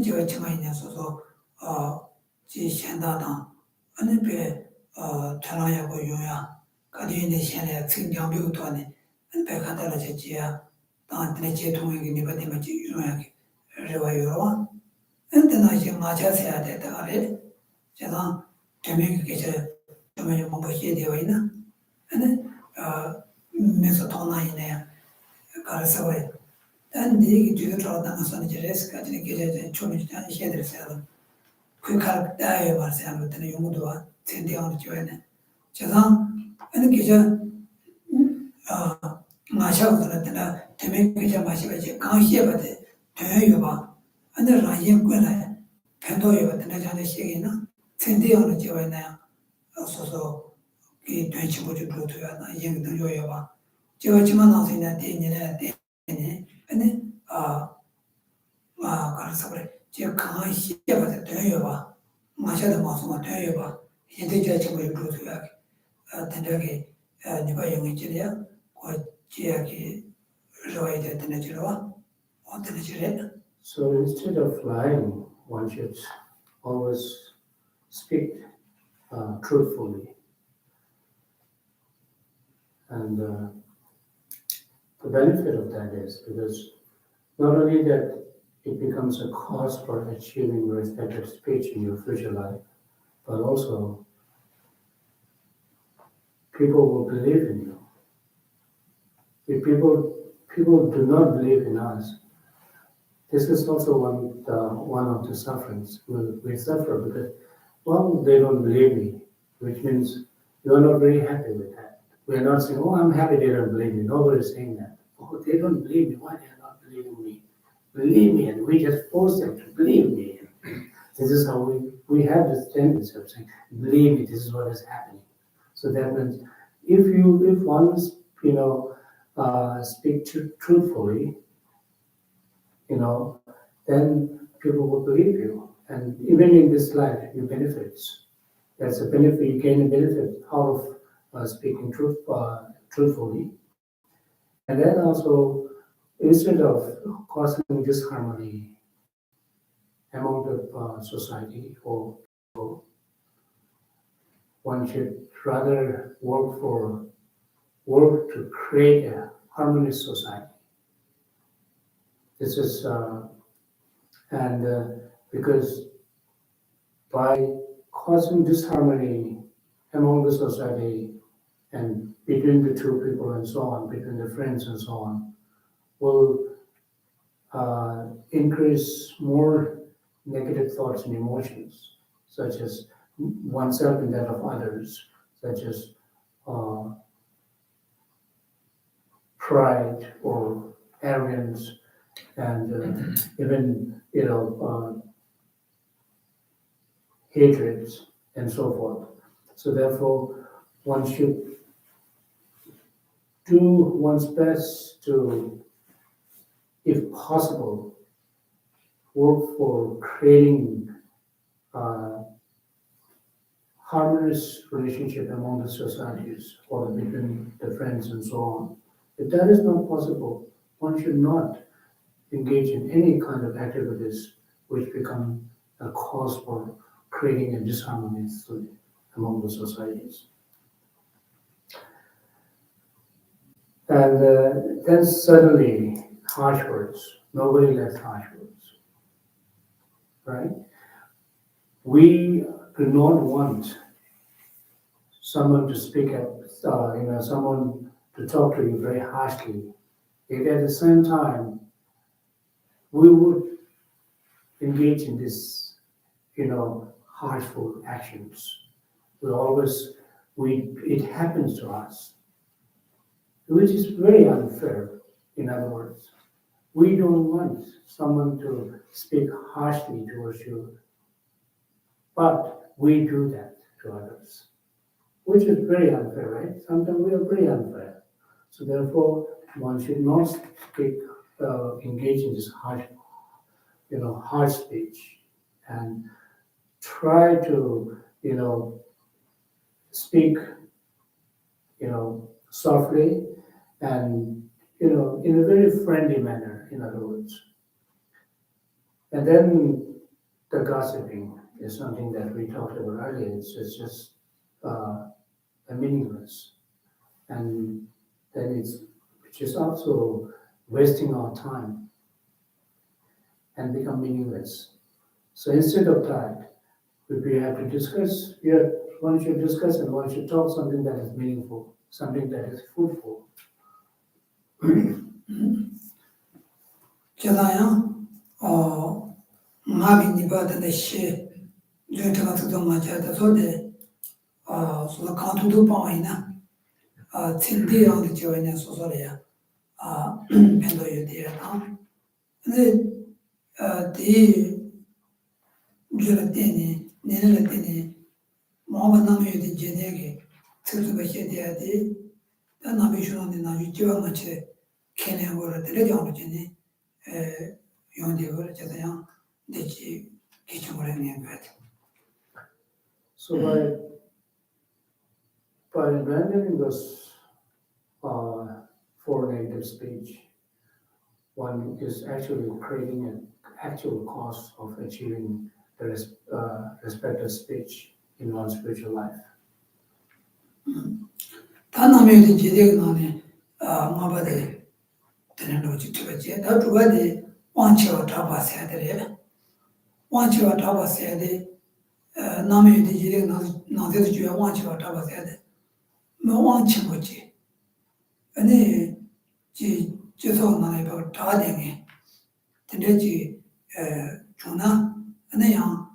제가 지만 있네 소소 지 현다다 아니 배 전화하고 요야 가디네 현에 증정비고 도네 배 갖다라 제지야 나한테 제 통역이 네바데마 지 유명하게 레와요로 엔데나 이제 맞아서야 되다 그래 제가 대명이 계셔 그러면 뭐 해야 되어 있나? 아니 메소 돈아이네 가르쳐서 단 얘기 뒤에 들어다가서 이제 레스까지 계셔 좀 이제 해야 되세요. 그 갈다에 말세하는 때는 용도와 텐디하는 교회는 제가 아니 계셔 마셔서 때는 대명 계셔 마시고 이제 강시에 받대 대요 봐. 아니 라이엔 거네. 펜도에 받는 자네 시기나 텐디하는 교회는 소소 이 된치고지 그렇도야 얘기도 요요 봐. 제가 지만 나서 있는 때에는 때에 근데 가르쳐 그래. 제가 강한 시대가 돼요 봐. 마셔도 마서만 돼요 봐. 이제 제가 지금 그렇도야. 된다게 네가 영이지야. 그 지역이 로에 되는 지로와 어떤 지래? So instead of lying, one should always speak truthfully. And the benefit of that is because not only that it becomes a cause for achieving respected speech in your future life, but also people will believe in you. If people do not believe in us, this is also one of the sufferings we suffer because, well, they don't believe me, which means you are not very happy with that. We are not saying, oh, I'm happy they don't believe me. Nobody is saying that. Oh, they don't believe me. Why they are not believing me? Believe me, and we just force them to believe me. This is how we have this tendency of saying, believe me, this is what is happening. So that means if one speak truthfully, then people will believe you. And even in this life, you benefits. That's a benefit, you gain a benefit out of speaking truthfully. And then also, instead of causing disharmony among the society or people, one should rather work to create a harmonious society. This is, because by causing disharmony among the society and between the two people and so on, between the friends and so on, will increase more negative thoughts and emotions, such as oneself and that of others, such as pride or arrogance, and even hatreds and so forth. So therefore, one should do one's best to, if possible, work for creating harmonious relationship among the societies or between the friends and so on. If that is not possible, one should not engage in any kind of activities which become a cause for creating a disharmony among the societies. And then suddenly, harsh words. Nobody likes harsh words, right? We do not want someone to speak up, someone to talk to you very harshly. Yet at the same time, we would engage in this, harshful actions. It happens to us, which is very unfair, in other words. We don't want someone to speak harshly towards you, but we do that to others, which is very unfair, right? Sometimes we are very unfair. So therefore, one should not engage in this harsh speech, and try to, speak, softly and, in a very friendly manner, in other words. And then the gossiping is something that we talked about earlier. It's just meaningless. And then which is also wasting our time and become meaningless. So instead of that, we have to discuss, one should discuss and one should talk something that is meaningful, something that is fruitful. 제가요, 마비 니바드의 시, 제가 그도 맞아도 소데, 소가 간투도 빠이나, 틴디랑도 저냐 소소리야, 펜도요 디야다. 근데, 디, 제가 때니, 내를 때니, 뭐가 남이도 제대게, 특수가 해야지, 다 남이셔는데 나중에 지와 같이 걔네 거를 들려줘 주니. So by abandoning this four negative speech, one is actually creating an actual cause of achieving the respective speech in one's spiritual life. 단남에도 제대로 나네. 마바데 되는 거지 그렇지. 나 두바데 왕치와 잡았어야 돼. 왕치와 잡았어야 돼. 남에도 제대로 나한테도 줘야 왕치와 잡았어야 돼. 뭐 왕치 거지. 아니 제서 나에 봐 다되게. 근데지 존나 아니야.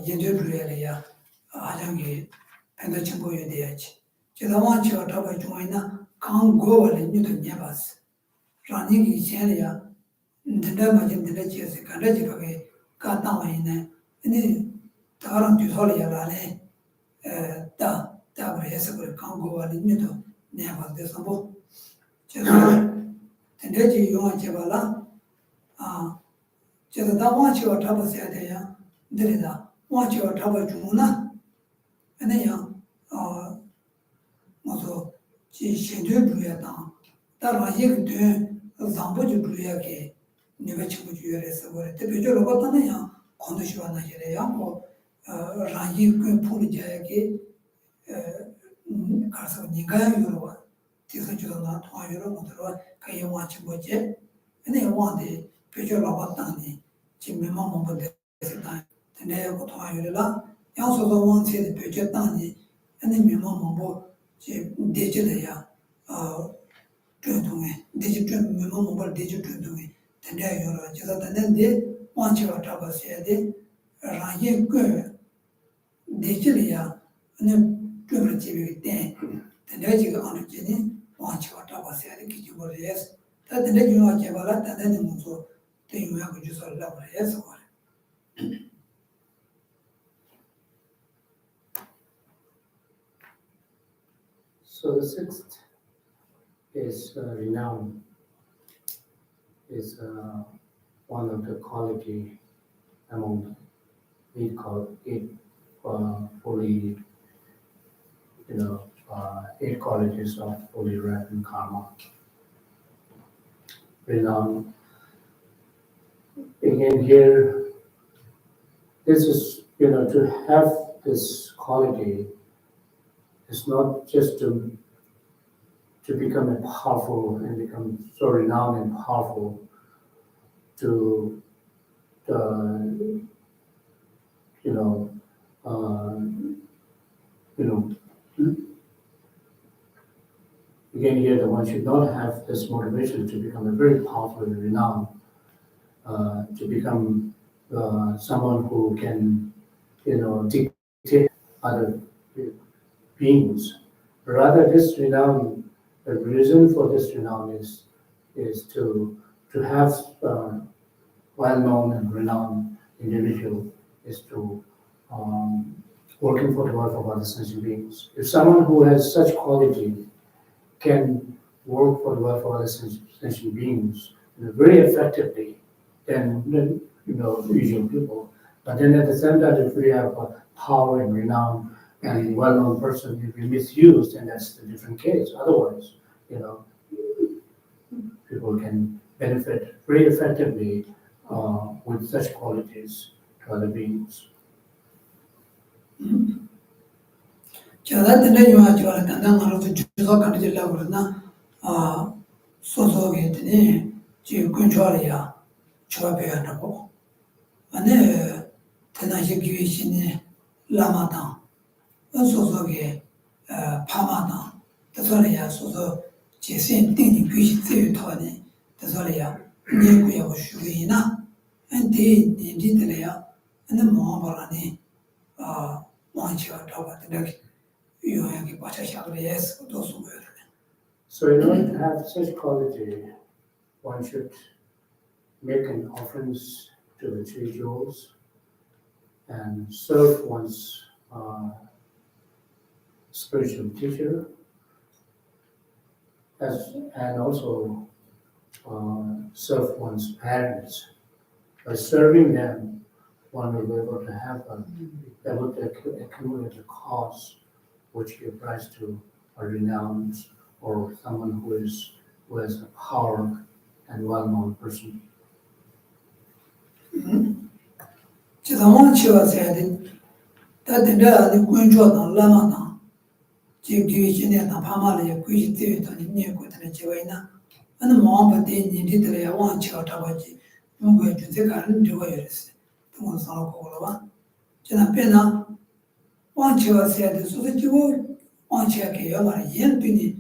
연결부려야 하장이 팬더 친구에 대해지. 제가 왕치와 잡아 주마이나 강고를 뉴도 녀봤어. 라니기 이제야 근데 맞은 데를 지어서 간다지가게 갔다와이네. 근데 다른 뒤설이야 라네. 답을 해서 그 강고를 뉴도 녀봤어. 뭐 제가 근데 지 용어 제발라 제가 다 왕치와 잡았어야 돼요. 근데다 왕치와 잡아 주나. 아니야. 뭐서 지 신주 부여다. 따라 얘기도 zambuji bluya ke niga chibu juyere sabore. Te pecho loba tana ya kondo shiwa na jere ya mo rangi kuen puli jaya ke karsa niga yoroba. Tisa juda na tuwa yoro motorwa kaya wang chibu je. Ene ya wang de pecho loba tana ni chi mima mambu de se tani. Tene ya ko tuwa yore la yang sozo wang se de pecho tana ni ene mima mambu chi deje de ya 전통에 디지털 메모를 디지털 전통에 된다 여러 제가 됐는데 완치가 잡았어야 돼 라게 그 디지털이야 아니 그걸 집에 때 된다 지금 안 되니 완치가 잡았어야 돼 기지 모르겠어 다 된다 지금 제발아 다는 무슨 대유야 그 주설라 그래서 So the sixth is renowned, is one of the quality among eight fully, eight qualities of fully wrapped karma. Renowned. Again, here, this is, to have this quality is not just to become a powerful and become so renowned and powerful to, uh, you know, uh, you know, again here, the one should not have this motivation to become a very powerful and renowned, to become someone who can, dictate other beings. Rather, this renown, the reason for this renown is to have well-known and renowned individual is to working for the welfare of other sentient beings. If someone who has such quality can work for the welfare of other sentient beings very effectively, then usual people. But then at the same time, if we have a power and renown and well-known person, if we misuse, then that's a different case. Otherwise, people can benefit very effectively with such qualities to other beings. 저다 근데 요아 저라 단단 거로 주소 간지라 그러나 소소게 했더니 지금 근처에야 저배한다고 안에 대나시 기회신이 라마당 소소게 파마당 그래서야 소소 제신 띵이 귀시 제일 터네 그래서야 내고야 쉬이나 안데 니들이야 안에 뭐 말하니 왕치가 더버들 So in order to have such quality, one should make an offerings to the three jewels and serve one's spiritual teacher, and also serve one's parents. By serving them, one will be able to have able to accumulate a cause which gives rise to a renowned or someone who has a power and well-known person. 지금은 치워서야 돼. 다들 내 군주나 라마나 지금 뒤에 파마를 구이 되었더니 니고들 제와이나 어느 마음밭에 니들이야 왕치가 타고지 뭔가 주제가는 되어야지. 또 살고 봐. 지난 배나 왕치가 써야 돼. 소지고 왕치가 개요 말이야. 얘들이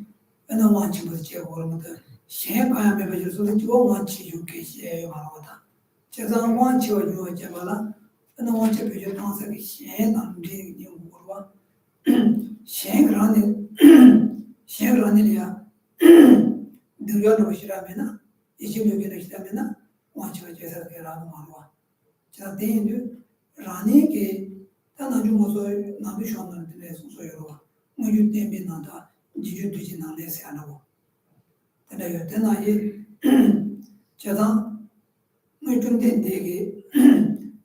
어느 왕치부터 제고 그러면은 생각하면 매번 소지고 왕치 육개시에요 말하다. 제가 왕치가 유어제 말아. 어느 왕치 비교 당사기 신난 리니 물어봐. 생그라니야. 누려는 것이라면은 이집료기는 있다면은 왕치가 제사 개라고 말아. 제가 대인도 라니게 나중 가서 나도 쉬었는데 소소여로 뭐유 때문에 나다 지주듯이 나래서 안 하고 근데 요때 나이 제가 뭐 좀된 되게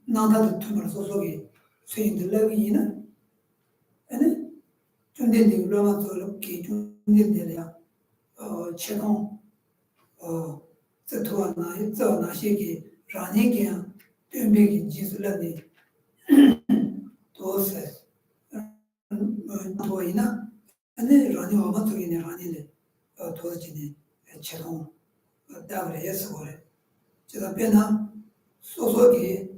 나다도 tum을 소소게 수인들라기는 아니 좀된 되게 로마서 게 좀된 되야 최근 저토나 저나시게 라니게 때문에 지술라니 도세 도이나 아니 라니 와마토기네 라니네 도지네 체동 다브레스 거래 제가 배나 소소기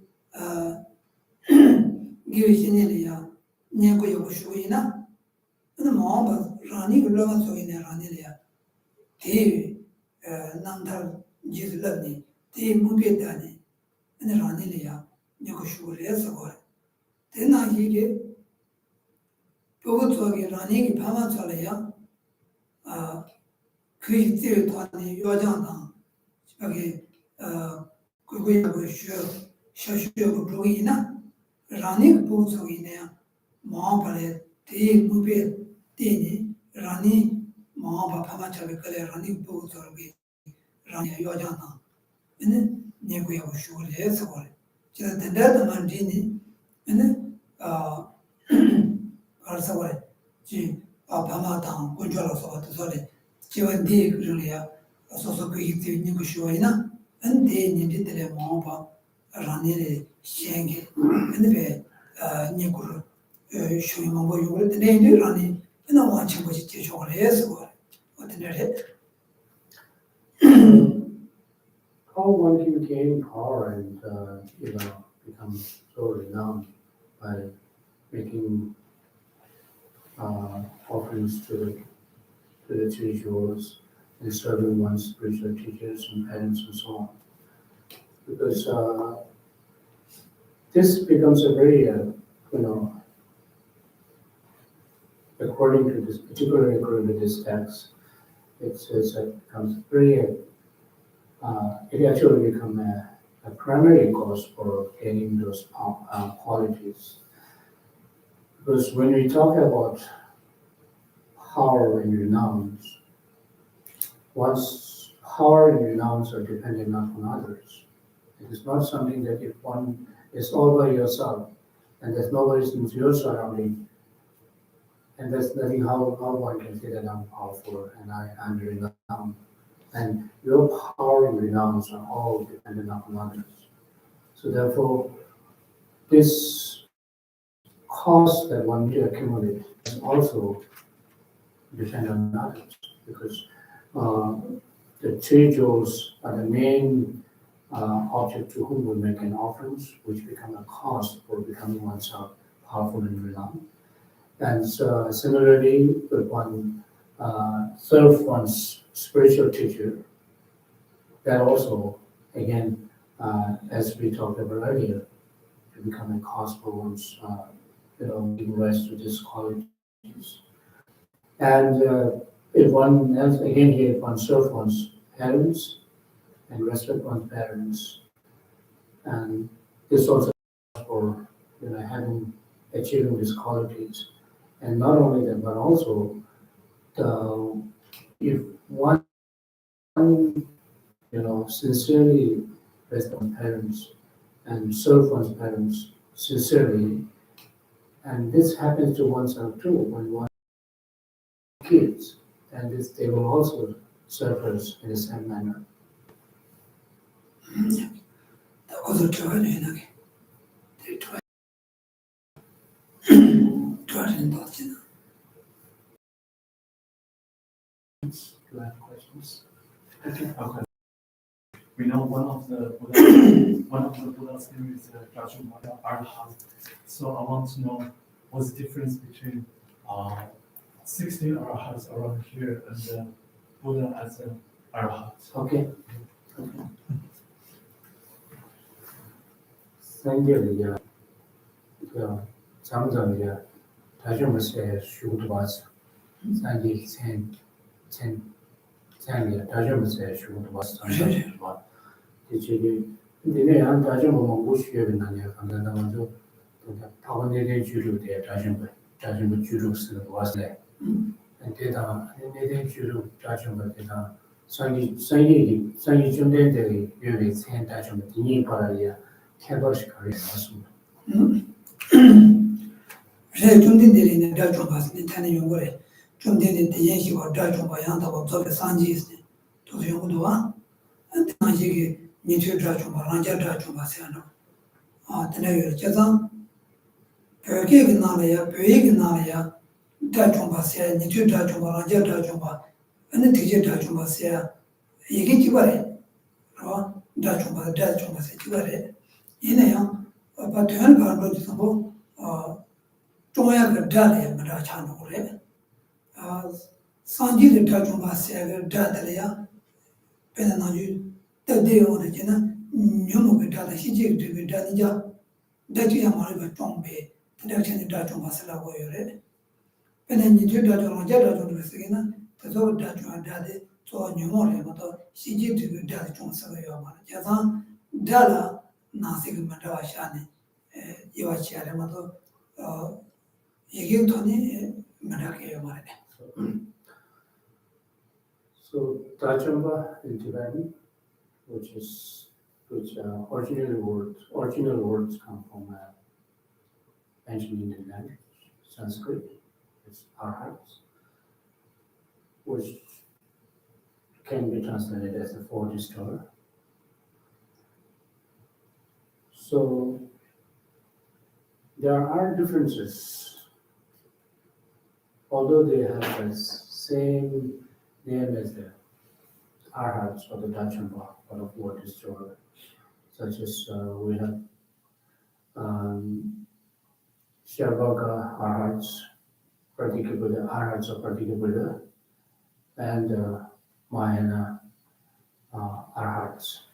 기회신이야 내고 요구슈이나 근데 뭐 라니 글로마토기네 라니야 대 남달 지슬라니 대 무비다니 근데 라니야 요구슈레스 거래 대나 이게 그것저기 라니기 파마살이야 그 이때 돈이 요자나 저기 그거하고 쉬어쉬어 보이나 라니 보석이네 마음발에 대 무배 대니 라니 마음 바파만 잡을 거래 라니 보고 저기 라니 요자나 근데 내고야 쉬고 해서 그래 제가 된다만 되니 근데 알아서 그래 지 바마당 군주로서 왔다 소리 지원 뒤 그러냐 소소 그 이때 있는 거 쉬어이나 근데 니들의 마음 바 라니를 시행해 근데 니고를 쉬면 뭐 요걸 내일 라니 그냥 완전 것이 제조를 해서 그래 어떻게 해 How one can gain power and become so renowned by making offerings to the rituals and serving one's spiritual teachers and parents and so on. Because this becomes a very, particularly according to this text, it says that it becomes very, it actually become a primary cause for gaining those qualities. Because when we talk about power and renouns, one's power and renouns are dependent not on others. It is not something that if one is all by yourself and there's nobody in your surrounding, and there's nothing how one can say that I'm powerful and I'm renowned. And your power and renouns are all dependent on others. So therefore, this cost that one need to accumulate is also depend on others because the three jewels are the main object to whom we make an offerings, which become a cost for becoming oneself powerful and renowned. And so similarly, when one serve one's spiritual teacher, that also, again, as we talked about earlier, to become a cost for one's, giving rise to these qualities. And if one else, again here, if one serve one's parents and respect one's parents, and this also for achieving these qualities. And not only that, but also if one sincerely respect one's parents and serve one's parents sincerely, and this happens to oneself too when one kids, and they will also serve us in the same manner. 그것을 좋아하는 게 좋아하는 것 같지는 Do you have questions? Okay. We know one of the Buddha's name is Rajumaya Arhat. So I want to know what's the difference between 16 Arhats around here and the Buddha as an Arhat. Okay. Sanjaya, Samjaya, Tajamase, Shudvas, Sanji, Sanjaya, Tajamase, Shudvas, Sanjaya. 근데 한 다시는 못 쉬어야겠나요? 간단한 먼저 타원내대 주류대 다시는 주류 쓰는 거 왔네. 대다 내대 주류 다시는 대다 상이 준대들이 여기 생 다시는 뒤에 봐야 캐버시 가게 맞습니다. 제 준대들이 내가 좀 봤는데 타는 용거래. 준대들 대연시고 다좀 봐야다고 저게 산지스. 또 용도 와. 안타지게 니트라 좀 란자다 좀 봤어요. 드네요. 제가 벽에 나와야 벽에 나와야 다좀 봤어요. 니트라 좀 란자다 좀 봐. 근데 되게 다좀 봤어요. 이게 기발해. 다좀 봤어요. 기발해. 얘네요. 바트한 가로 지고 중앙에 다래 말아 차는 거래. 산지를 다좀 봤어요. 다들이야. 배나주 때대요는 지나 녀목을 다다 시지를 다니자 대지야 말을 좀배 대적천이 다좀 봤으라고 요래. 배나니 저다좀 자다좀 쓰기나 저도 다좀 다데 저 녀목을 뭐도 시지를 다다 좀 쓰고요 말. 자자 다라 나시그 만다와샤네 이와치아레 뭐도 얘기 돈이 말하게요 말이네. So Dachamba in Tibetan, which original words come from ancient Indian language, Sanskrit, it's arhats, which can be translated as a four-destroyer. So there are differences, although they have the same name as the arhats or the Dachamba or the four-destroyer, such as we have Shavaka arhats, Pratika Buddha, arhats of Pratika Buddha, and Mahayana arhats.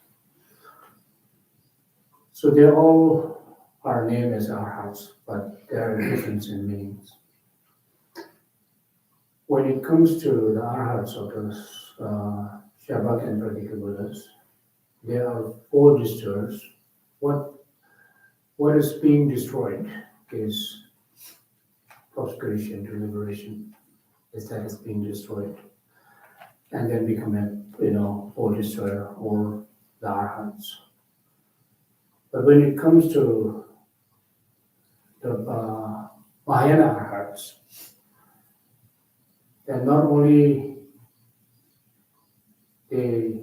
So they all are named as arhats, but there are differences in meanings. When it comes to the arhats of the Shavaka and Pratika Buddhas, there are four destroyers. What is being destroyed is obscuration to liberation. That is being destroyed, and then become a four destroyer or the arhats. But when it comes to the Mahayana arhats, then not only they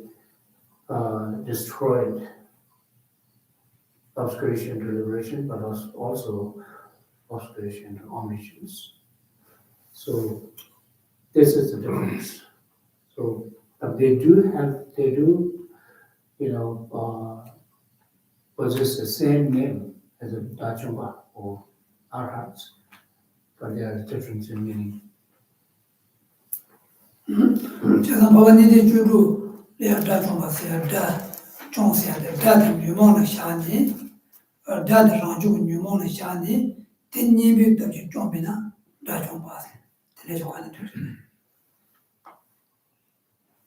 destroyed obscuration to liberation, but also obscuration to omniscience. So this is the difference. So they do, possess the same name as a Dachamba or arhats, but there are difference in meaning. 제가 버거니데 주로 레아다 좀 봤어요. 다 총세한테 다들 유명한 샤니 다들 아주 유명한 샤니 텐니비 때문에 좀이나 다좀 봤어요. 그래서 가는 줄.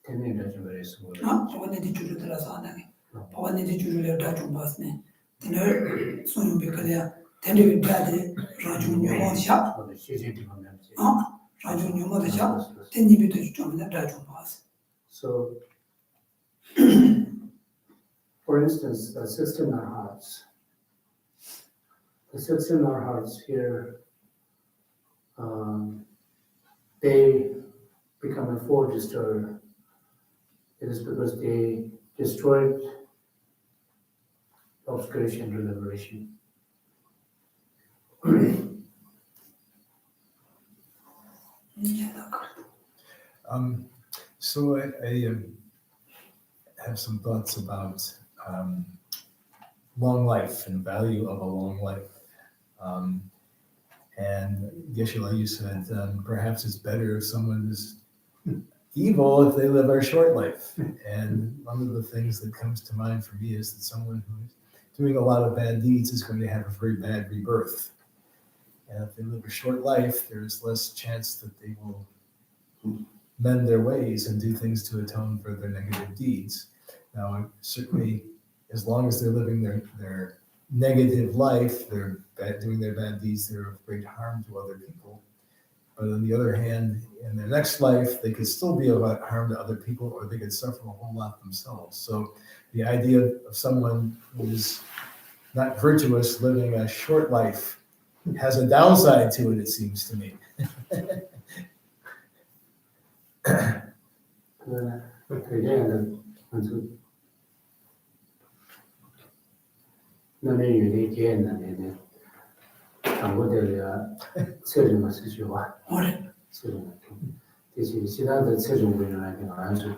Tenni Dachamba is what 버거니데 주로 들어서 하나니. 버거니데 주로 레아다 좀 봤네. 근데 손님 비켜야 텐니비 다들 아주 유명한 샤. the Shiji Department. 아주 유명한 샤. 텐니비도 좀이나 다좀 봤어요. So, for instance, the 16 arhats. The 16 arhats here, they become a four destroyer. It is because they destroyed obscuration to liberation. So I have some thoughts about long life and value of a long life. And Geshe-la, you said perhaps it's better if someone is evil if they live a short life. And one of the things that comes to mind for me is that someone who's doing a lot of bad deeds is going to have a very bad rebirth. And if they live a short life, there's less chance that they will mend their ways and do things to atone for their negative deeds. Now, certainly, as long as they're living their negative life, they're doing their bad deeds, they're of great harm to other people. But on the other hand, in their next life, they could still be of harm to other people, or they could suffer a whole lot themselves. So the idea of someone who is not virtuous living a short life has a downside to it seems to me. 대신 시간의 최종적인 아주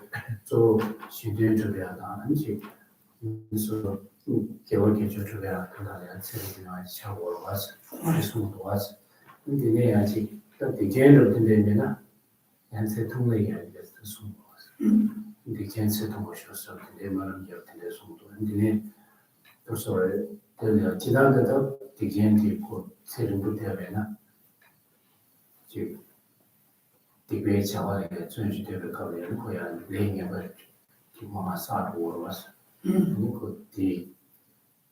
또 시대적이야다는지 그래서 개월 개조적이야 그다음에 최종적인 샤워로 와서 그래서 와서 근데 내 아직 딱 대전을 근데면은 한세 통례가 됐어 숨어 근데 괜찮은 것이었어 근데 말은 이렇게 숨도 근데 벌써 내가 지난번에 대전이 그 세종부터 되나 지금 디베이 자와의 전시대를 가면 거야 레인을 기모마 사도로 왔어. 그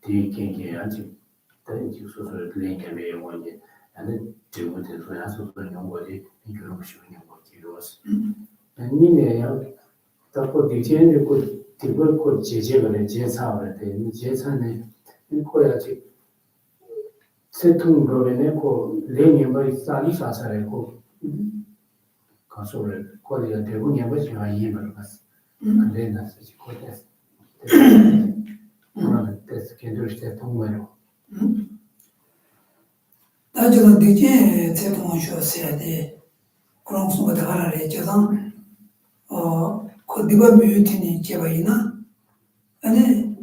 디경계 아직 다른 소설 레인에 원이 나는 지금부터 소야서 연구지 이런 것이 있는 거 기록었어. 아니네요. 또 디제는 그 디벌 그 제제를 제사를 돼. 제사는 이거야지. 세통 로베네 그 레니버 사리사사래 그 가서를 거기가 대부분 해보지가 이해를 봤어. 근데 나서 거기서 그러면 됐어. 걔들 때 통과로. 나중에 되게 제공을 주었어야 돼. 그런 순간에 하라래. 저상 그 네가 뮤티니 제바이나 아니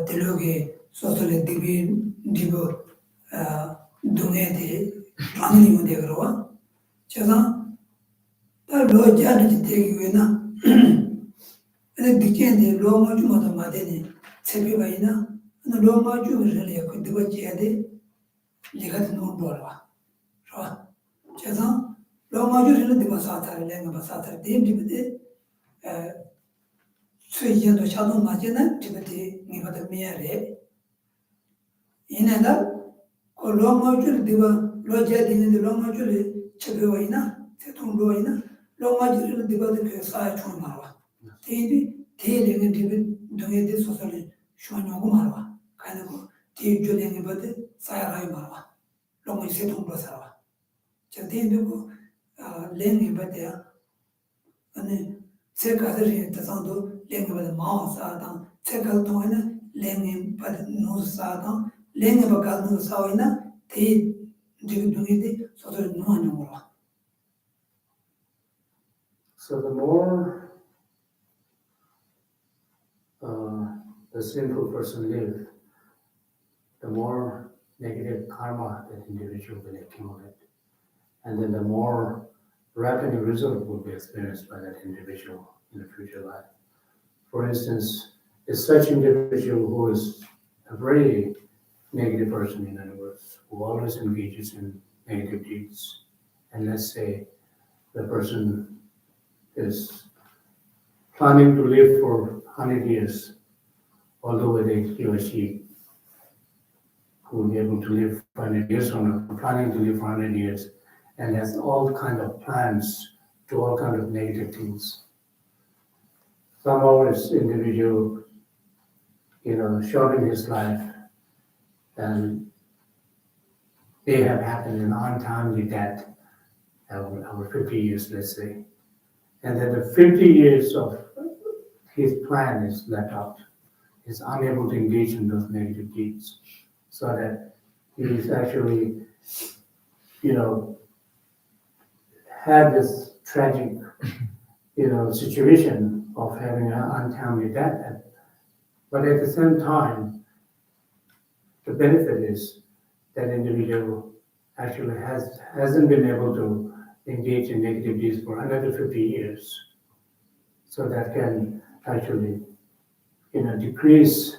딜로게 소설의 디고 동에데 라니면 되거와. 저상 다 로자르지 되기에나 근데 디케인데 로마 주마다 마데니 세비바이나 로마 주를 그 디고 지야데 내가 듣는 거라. 저 제가 로마 주를 디고 사타를 내가 바사타를 데임디베데 수이전도 차도 맞이나 디베데 니마다 미야레 이내다 그 로마 주를 디고 로자디는 로마 주를 쳐베와이나 대통령이나 로마 주를 디고데 그 사야 총 말와 대비 대령의 디베 동에데 소설을 쇼냐고 말와 가는 대주령의 버데 사야라이 말와 로마 세통로 살아 저 대비고 랭이 버데야 아니 세가들이 대상도 랭이 버데 마사다 세가 동안에 랭이 버데 노사다 랭이 버가 노사이나 대 디동에데 소설 노하냐고 So the more the sinful person lives, the more negative karma that individual will accumulate. And then the more rapid result will be experienced by that individual in the future life. For instance, if such individual who is a very negative person, in other words, who always engages in negative deeds, and let's say the person is planning to live for 100 years, although whether he or she will be able to live 100 years or not, planning to live for 100 years, and has all kind of plans to all kind of negative things. Somehow this individual, shorten his life, and they have happened in untimely death, over 50 years, let's say. And then the 50 years of his plan is left out. He's unable to engage in those negative deeds, so that he is actually, had this tragic, situation of having an untimely death. But at the same time, the benefit is that individual actually hasn't been able to engage in negative deeds for another 50 years. So that can actually, decrease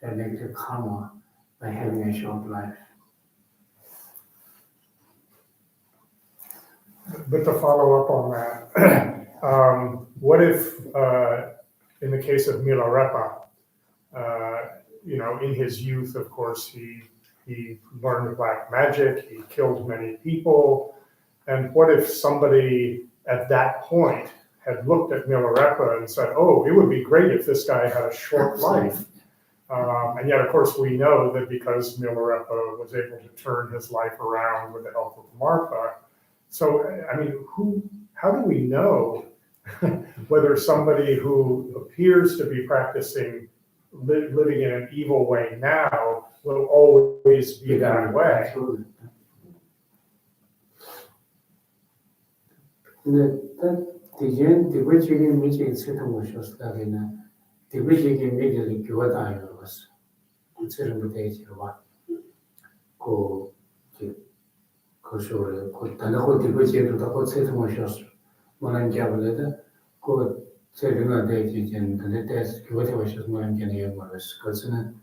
that negative karma by having a short life. But to follow up on that, what if, in the case of Milarepa, in his youth, of course, he learned black magic, he killed many people, and what if somebody at that point had looked at Milarepa and said, oh, it would be great if this guy had a short life. And yet, of course, we know that because Milarepa was able to turn his life around with the help of Marpa. So, I mean, how do we know whether somebody who appears to be practicing living in an evil way now will always be that way? Absolutely. 근데 대전 대구적인 미지의 세상 것이었다기는 대구적인 미지의 교화다요 것을 그처럼 되지로 봐. 그소리 그 단어고 대구적으로 더 세상 것이었어. 뭐는 개발해도 그 세상에 대해진 근데 대해서 교화되어 것이었어. 뭐는 개념이 말했어. 그것은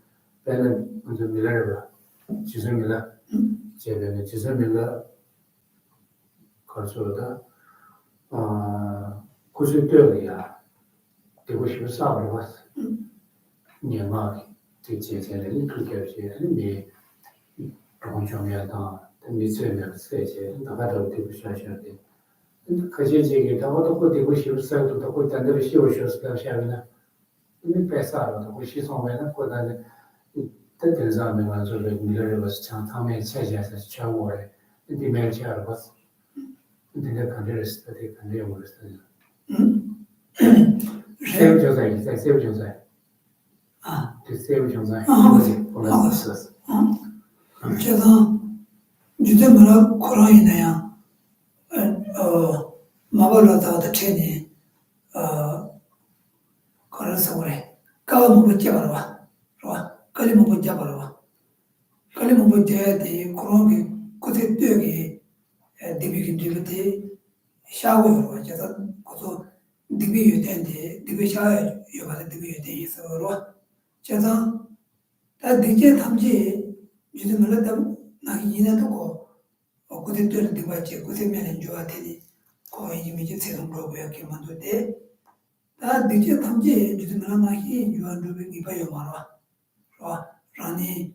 배는 먼저 밀어봐. 지성이라 제배는 지성이라 그소리다. 90대야 되고 싶은 싸움을 봤어. 내가 제제제를 그렇게 해야지. 동정이야다. 미세면 세제 나가도 되고 싶어야 돼. 可惜这个他都会会修色度，都会在那个修下面呢，因为白啥了，都会洗上面那或者呢，这点上面嘛，就是你这个是像他们切下是全我的，你没有切了不是？你这肯定是的，肯定我是的。谁就在谁就在啊，对谁就在，我们是。제가 요즘 뭐라 코로나이나야 마발라다 테니 그래서 그래 까가 뭐 붙잡아라 봐 깔리 뭐 붙잡아라 봐 깔리 뭐 붙잡아야 돼 코로나 그때 뛰기 디비긴 디비티 샤워로 봐 제가 그래서 디비 유대인데 디비 샤워 요가 디비 유대 있어로 제가 다 디제 탐지 요즘 뭐라 나 이내도 고 그때 뛰는 디바지 그때 면은 좋아되니 거의 이미지 새로운 거고요 기만도 돼 다 디제 탐지 요즘 뭐라 나히 유한도 이봐요 말아 라니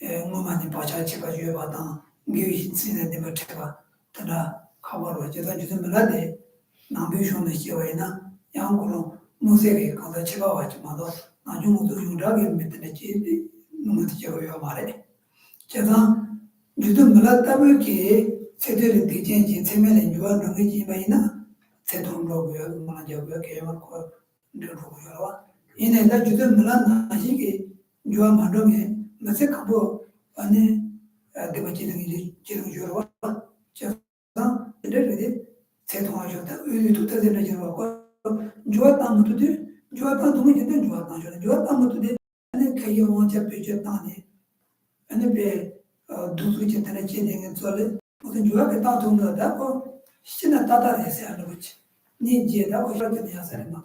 응어만이 바자치가 주여받아 미위 신의 데가 제가 다나 가버로 제가 요즘 뭐라데 남비쇼는 시와이나 양고로 무색에 가서 제가 왔지만도 나중에도 유라게 믿는 지 너무 제가 말해 제가 요즘 몰랐다고게 세대를 뒤진지 세면에 유한을 하지 마이나 세동로고요 만져고요 개만고 늘고요 이내가 요즘 몰랐나 이게 유한 만동에 마세카보 안에 내가 지능이 지능 주로 제가 이래를 세동하셨다 의도 되는 지라고 좋았다 못도 좋았다 너무 이제 좋았다 저는 좋았다 못도 안에 개요 먼저 비쳤다니 안에 배 두수지 때문에 진행은 저를 무슨 유학에 다 돈다고 시나 따다해서 하는 거지. 니 제다고 그렇게 돼야 살마.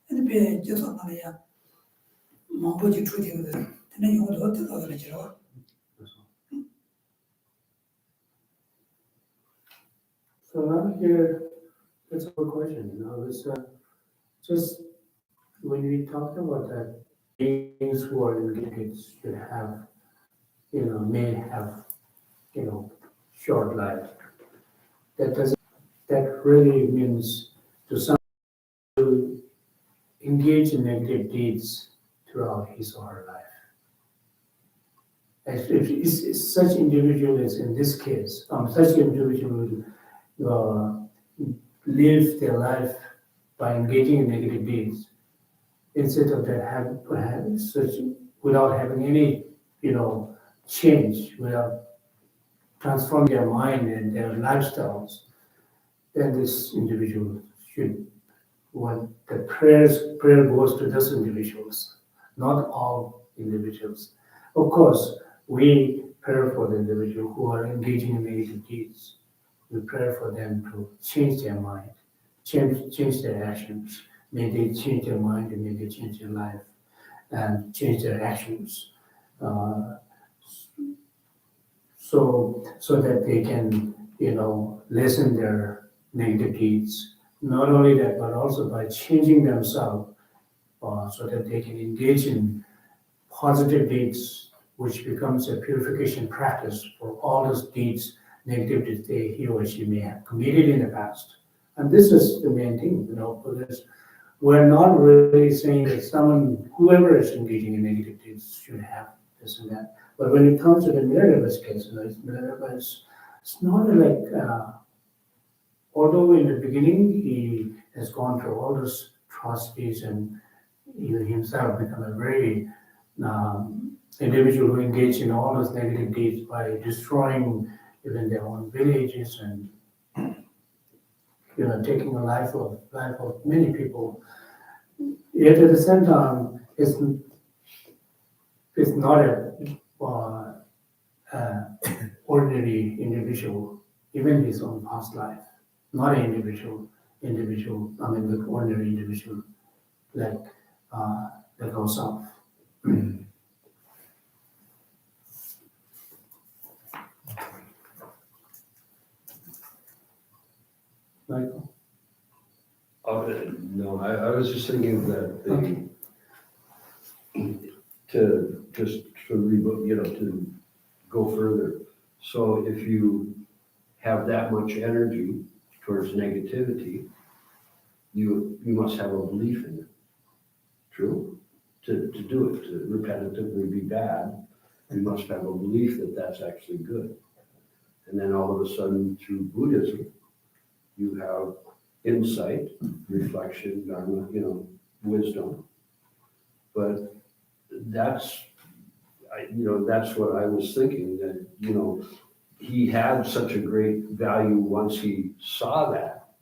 근데 배 저서 말이야. 뭐지 truth거든. 근데 이거도 어떻게 그러지로? So now here, that's a good question. It's just when we talked about that, beings who are engaged should have, may have, short life. That really means to some to engage in negative deeds throughout his or her life. If such individual is in this case, such individual live their life by engaging in negative deeds instead of that have such without having any change, without transforming their mind and their lifestyles, then this individual should the prayer goes to those individuals, not all individuals. Of course, we pray for the individual who are engaging in negative deeds. We pray for them to change their mind, change their actions. May they change their mind and may they change their life and change their actions. So that they can, lessen their negative deeds. Not only that, but also by changing themselves so that they can engage in positive deeds, which becomes a purification practice for all those deeds, negative deeds he or she may have committed in the past. And this is the main thing, because we're not really saying that whoever is engaging in negative deeds should have this and that. But when it comes to the Milareva's case, it's not like, although in the beginning he has gone through all those atrocities and he himself become a very individual who engaged in all those negative deeds by destroying even their own villages and taking a life of many people. Yet at the same time, it's not a ordinary individual, even his own past life. Not an individual. The ordinary individual, like ourselves. Michael? No, I was just thinking that to go further. So if you have that much energy towards negativity, you must have a belief in it. True? To do it, to repetitively be bad, you must have a belief that that's actually good. And then all of a sudden, through Buddhism, you have insight, reflection, dharma, wisdom. But that's what I was thinking, that, he had such a great value once he saw that,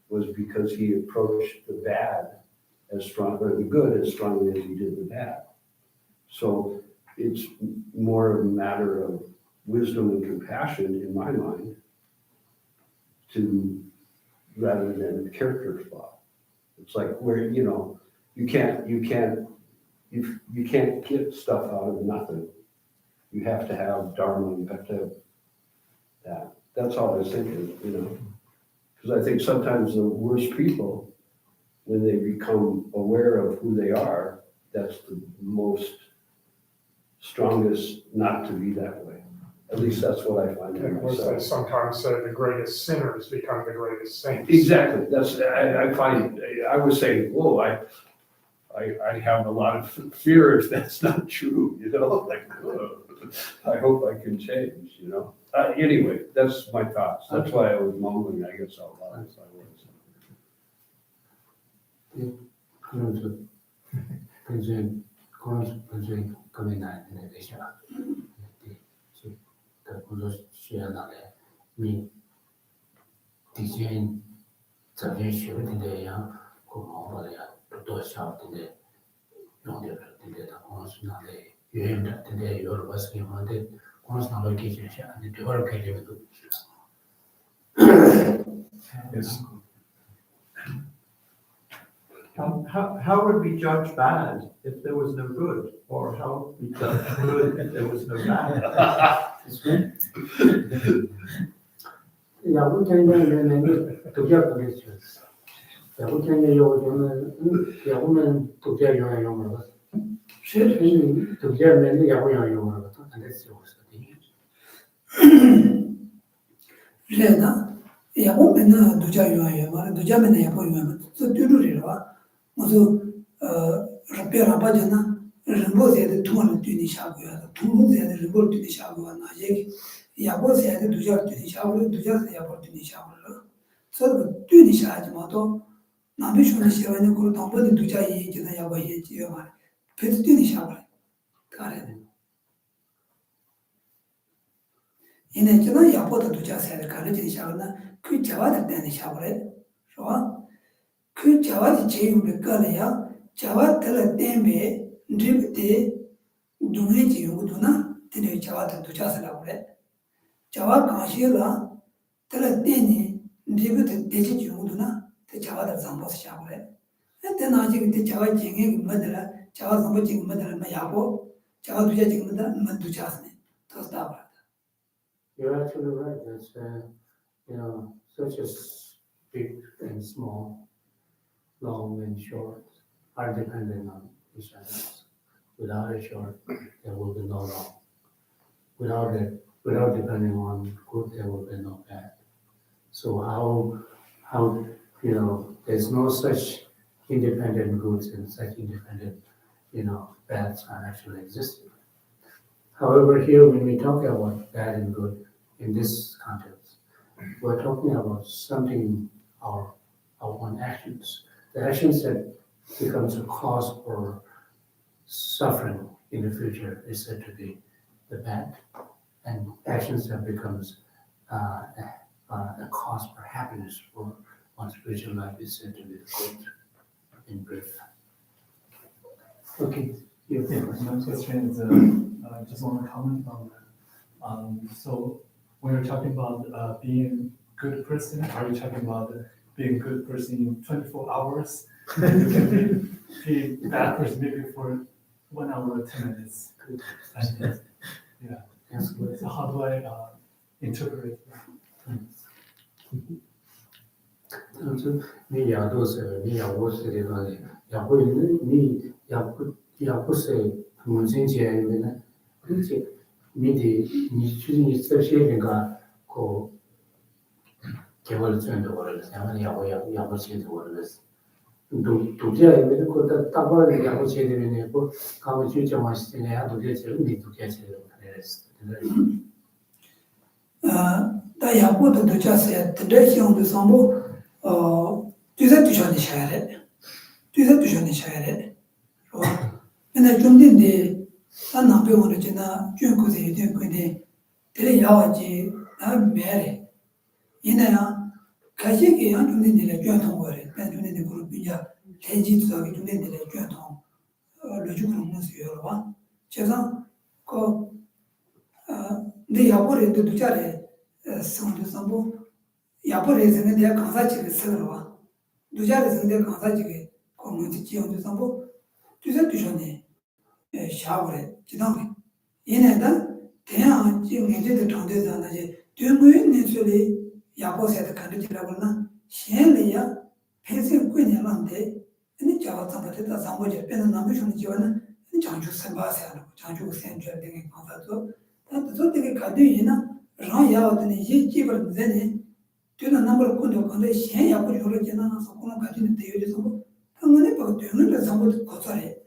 was because he approached the bad as strong, or the good as strongly as he did the bad. So it's more of a matter of wisdom and compassion in my mind, rather than character flaw. It's like where, you can't get stuff out of nothing. You have to have dharma, you have to have that. That's all I was thinking, because I think sometimes the worst people, when they become aware of who they are, that's the most strongest not to be that way. At least that's what I find in And of course, they myself. sometimes say the greatest sinners become the greatest saints. Exactly. I find, I would say, whoa, I have a lot of fear if that's not true, like, whoa, I hope I can change, Anyway, that's my thoughts. That's why I was mumbling, I guess, out loud as I was. 그러면서 근처에 근처에 금이 나는 데서 그 공소시에 나래 미 디자인 자기 쉬는데야 그 뭐야 또 샤프인데 용도인데 다 공소나래 유행인데 여러 가지 하는데 공소나래 기준이 아니 되어를 개념도 Yes. How would we judge bad if there was no good? Or how would we judge good if there was no bad? 야구장에는 독자거든요. 야구장에 요즘은 야구는 독자용으로 실은 독자면은 야구용으로 안 됐어요. 그래나 야보면은 두자 요아요. 말 두자면은 야보 요아면 또 뚜루리와 모두 라페라 바잖아. 르보세데 투만 뚜니 샤고야. 투보세데 르볼 뚜니 샤고야. 나제 야보세데 두자 뚜니 샤고 두자세 야보 뚜니 샤고. 서 뚜니 샤지 마도 나비슈니 샤와는 그 담보니 두자 얘기나 야보 얘기요 말. 페드 뚜니 샤고. 가래. 이내 저는 야보다 두자세를 가르치는 샤고나 그 자와들 때는 샤고래. 좋아? 그 자와지 제일 몇가래야 자와들 때문에 드립때 동해지 요구도나 되네 자와들 두자세라고 그래. 자와 가시라 들 때니 드립때 대지 요구도나 대 자와들 상보스 샤고래. 그때 나지 그때 자와 쟁에 뭐더라 자와 상보 쟁 뭐더라 뭐 야보 자와 두자 쟁 뭐더라 뭐 두자스네. 더 따봐. You're actually right. That's such as big and small, long and short, are dependent on each other. Without a short, there will be no long. Without depending on good, there will be no bad. So how there's no such independent goods and such independent bads are actually existing. However, here when we talk about bad and good in this context, we're talking about something, our own actions. The actions that becomes a cause for suffering in the future is said to be the bad, and actions that becomes a cause for happiness for one's spiritual life is said to be the good, in brief. Okay. Yeah, my question is, I just want to comment on that. So when you're talking about being a good person, are you talking about being a good person in 24 hours? You can be a bad person maybe for 1 hour or 10 minutes. And, yeah. So how do I interpret that? 네 야도서, 네 야고스에 관해 야고는 네 야고스에 문신지에는 그렇지. 미디 니 주인이 쓰시는가 그 개월 전에 오래됐어. 야구 치는데 오래됐어. 독재에 있는 것도 따로 야구 치는 거 가고 진짜 맛있네. 독재 치는 게 독재 치는 거 그랬어. 다 야구도 도착해. 드레싱도 상부 뒤에 뒤전에 셔야 돼. 뒤에 뒤전에 셔야 돼. 근데 좀 된데 다 남병원에 지나 쥐고서 이제 근데 되게 야와지 다 매래. 이내야 가지게 안 좀 된데 쥐통 거래. 난 좀 된데 그룹 이제 대지도하게 좀 된데 쥐통 로직으로 무슨 봐. 제가 내 야보에도 두자래 성도 상부 야보에서는 내가 강사직을 쓰러와 두자래서 내가 강사직에 공무원직 지원도 상부 두자네 샤브레 지당에 얘네다 대양 지금 이제도 정대도 하나지 되는 소리 야보에서 간지라고나 시행이야 폐쇄 꾸냐는데 근데 저가 상부터 상부제 빼는 남부촌 지원은 장주 선바세하고 장주 센터 등의 강사도 또 되게 가디이나 라야거든 이 집을 되네 되는 남을 건도 건데 시행 약을 요르지나 소고는 가지는 되어져서 당연히 뭐 되는 상부도 거절해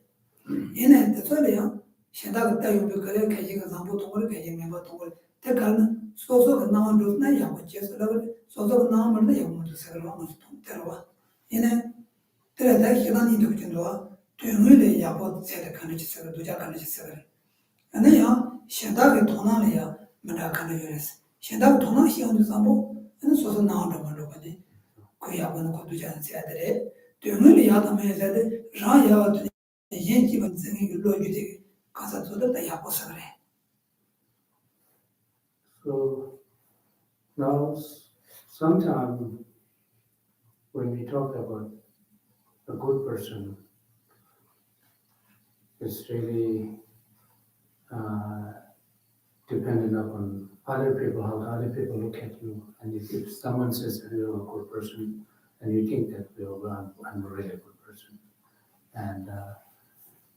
얘네 뜻어래요 신다가 따요 그래 가지가 상부 동을 가지는 거 동을 대가는 소소가 나온 로나 약을 제서라고 소소가 나온 걸 약을 제서라고 하면 들어와 얘네 그래서 시간이 되는도 되는 약을 제대 가는 짓을 도자 가는 짓을 아니야 신다가 돈안이야 뭐라 가는 거였어 신다가 돈안 시험도 상부 는 소소 나온다고 그러거든 그 약은 것도 잘 해야 돼 되는 약하면 해야 돼 라야도 얘기만 생긴 로직이 가서 저도 약보서 그래 So now, sometimes when we talk about a good person, it's really dependent upon other people, how other people look at you. And if someone says that you're a good person, and you think that I'm a really good person. And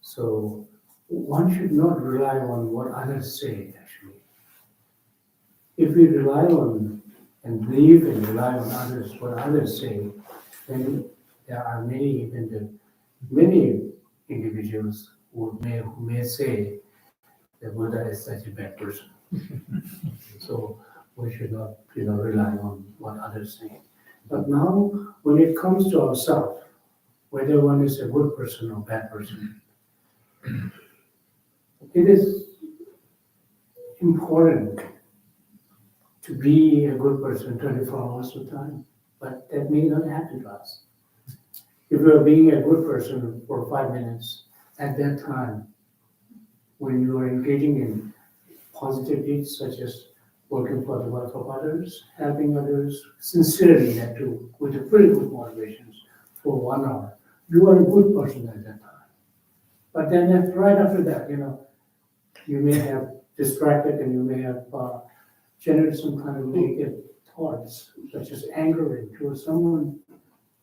so one should not rely on what others say, actually. If we rely on and believe and rely on others, what others say, then there are many individuals who may say that Buddha is such a bad person. So we should not, rely on what others say. But now, when it comes to ourselves, whether one is a good person or bad person, it is important to be a good person 24 hours of the time, but that may not happen to us. If you are being a good person for 5 minutes, at that time, when you are engaging in positive deeds such as working for the welfare of others, helping others, sincerely that too, with a very good motivations for 1 hour, you are a good person at that time. But then right after that, you may have distracted and you may have generated some kind of negative thoughts, such as anger towards someone.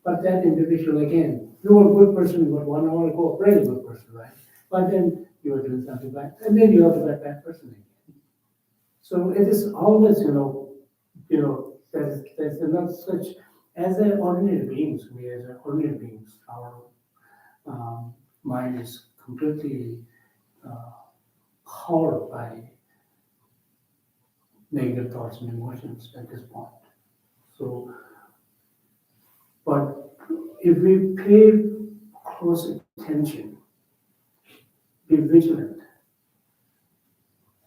But that individual, again, you were a good person, but 1 hour ago, a very good person, right? But then you are doing something bad, and then you are the bad person again. So it is always, there's not such, as an ordinary beings, our mind is completely powered by negative thoughts and emotions at this point. So, but if we pay close attention, be vigilant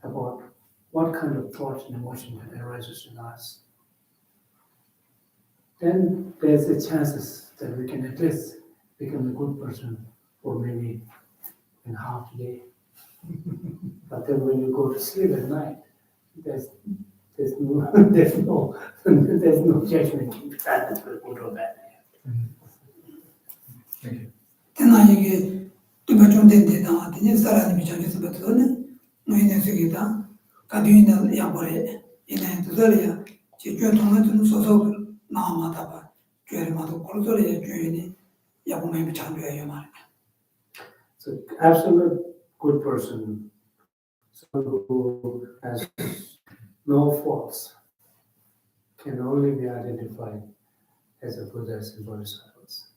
about what kind of thoughts and emotions that arises in us, then there's a chances that we can at least become a good person for maybe in half a day. But then when you go to sleep at night, there's no there's no judgment in that is good or bad. tena 이게 좀 된다 되는 사람이 저기서 버터는 너희는 저기다 가디나 야보래 얘네 두더리야 지금 통화는 소소 나마다 봐 죄마도 꼴소리에 죄니 야보면 참여해요 말 So absolute good person, someone who has no faults, can only be identified as a Buddhas and Bodhisattvas.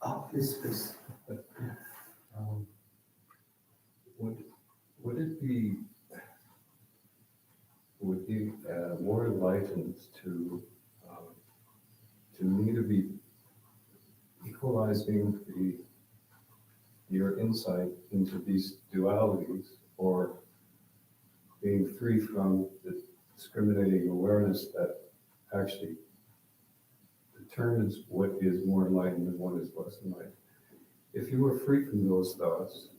Oh, please. Would it be more enlightened to me to be equalizing your insight into these dualities, or being free from the discriminating awareness that actually determines what is more enlightened and what is less enlightened? If you were free from those thoughts,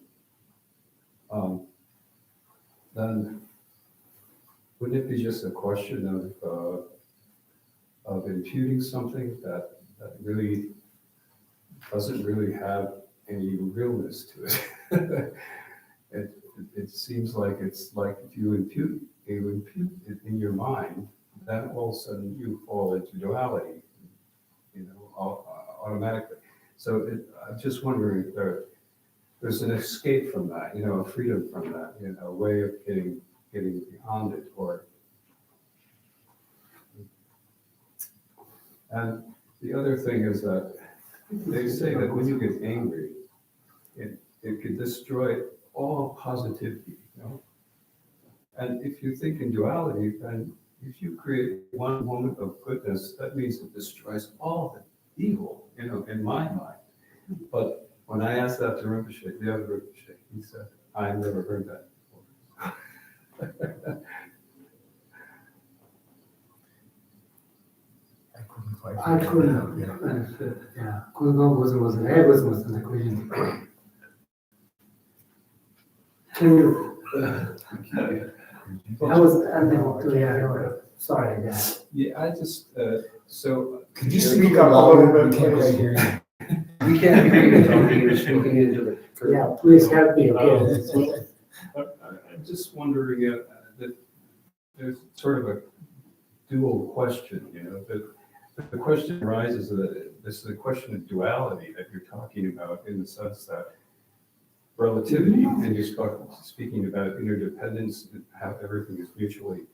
then wouldn't it be just a question of imputing something that really doesn't really have any realness to it? It seems like it's like if you impute it in your mind, then all of a sudden you fall into duality, automatically. So I'm just wondering if there's an escape from that, a freedom from that, a way of getting beyond it, and the other thing is that they say that when you get angry, it could destroy all positivity, And if you think in duality, then if you create one moment of goodness, that means it destroys all the evil, in my mind. But when I asked that to Rinpoche, the other Rinpoche, he said, I've never heard that before. I couldn't understand. Yeah, couldn't go was the question. I was unable to hear. Sorry, yeah. Yeah, I just, so. Could you speak up a little bit? We can't quite hear you. We can't hear you talking, you're speaking into the. Yeah, please help me, okay? I'm just wondering that there's sort of a dual question, that the question arises that this is the question of duality that you're talking about, in the sense that relativity, and you're speaking about interdependence and how everything is mutually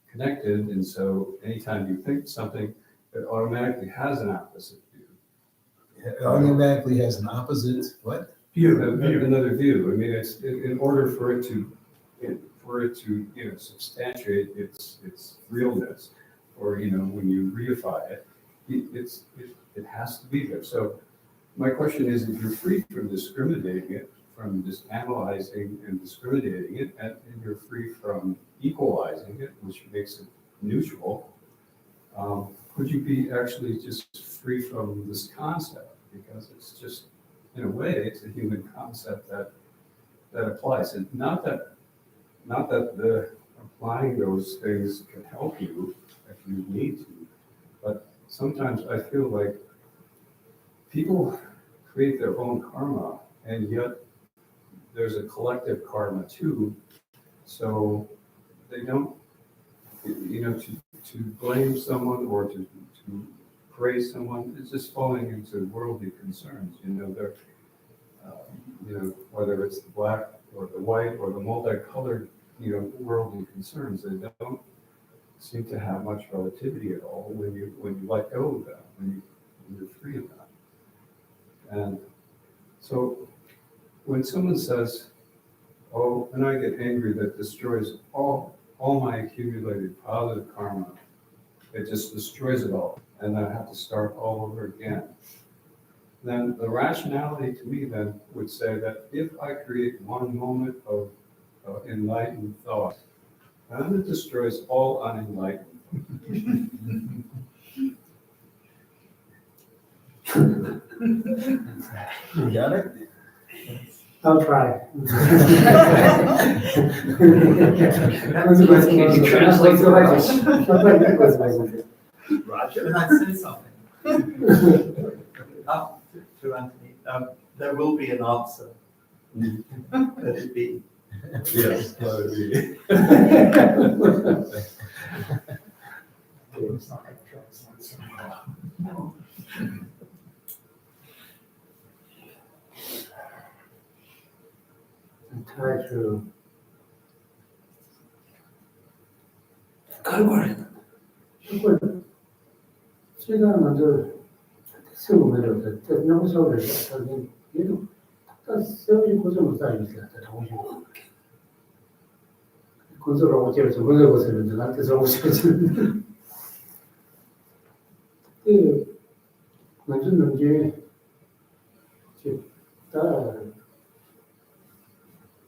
connected, and so anytime you think something, it automatically has an opposite view. It automatically has an opposite, what? Another view. I mean, it's in order for it to substantiate its realness, or when you reify it, it has to be there. So my question is, if you're free from discriminating it, from just analyzing and discriminating it, and you're free from equalizing it, which makes it neutral, could you be actually just free from this concept? Because it's just, in a way, it's a human concept that applies. And not that the applying those things can help you if you need to, but sometimes I feel like people create their own karma, and yet there's a collective karma too. So they don't, to blame someone or to praise someone is just falling into worldly concerns. They're, whether it's the black or the white or the multicolored, worldly concerns, they don't seem to have much relativity at all when you let go of that, when you're free of that. And so when someone says, oh, when I get angry, that destroys all my accumulated positive karma, it just destroys it all, and I have to start all over again. Then the rationality to me then would say that if I create one moment of enlightened thought, then it destroys all unenlightened. You got it? I'll try. Roger, can I say something? To Anthony, there will be an answer. Let it be. Yes, let it be. try to 갈고를 그걸 제가 먼저 세우면은 너무 서울에서 저기 얘도 다 세우지 고정을 쌓이니까 동시에 건설하고 제가 건설 것을 나한테서 오시거든. 그 먼저 넘게 다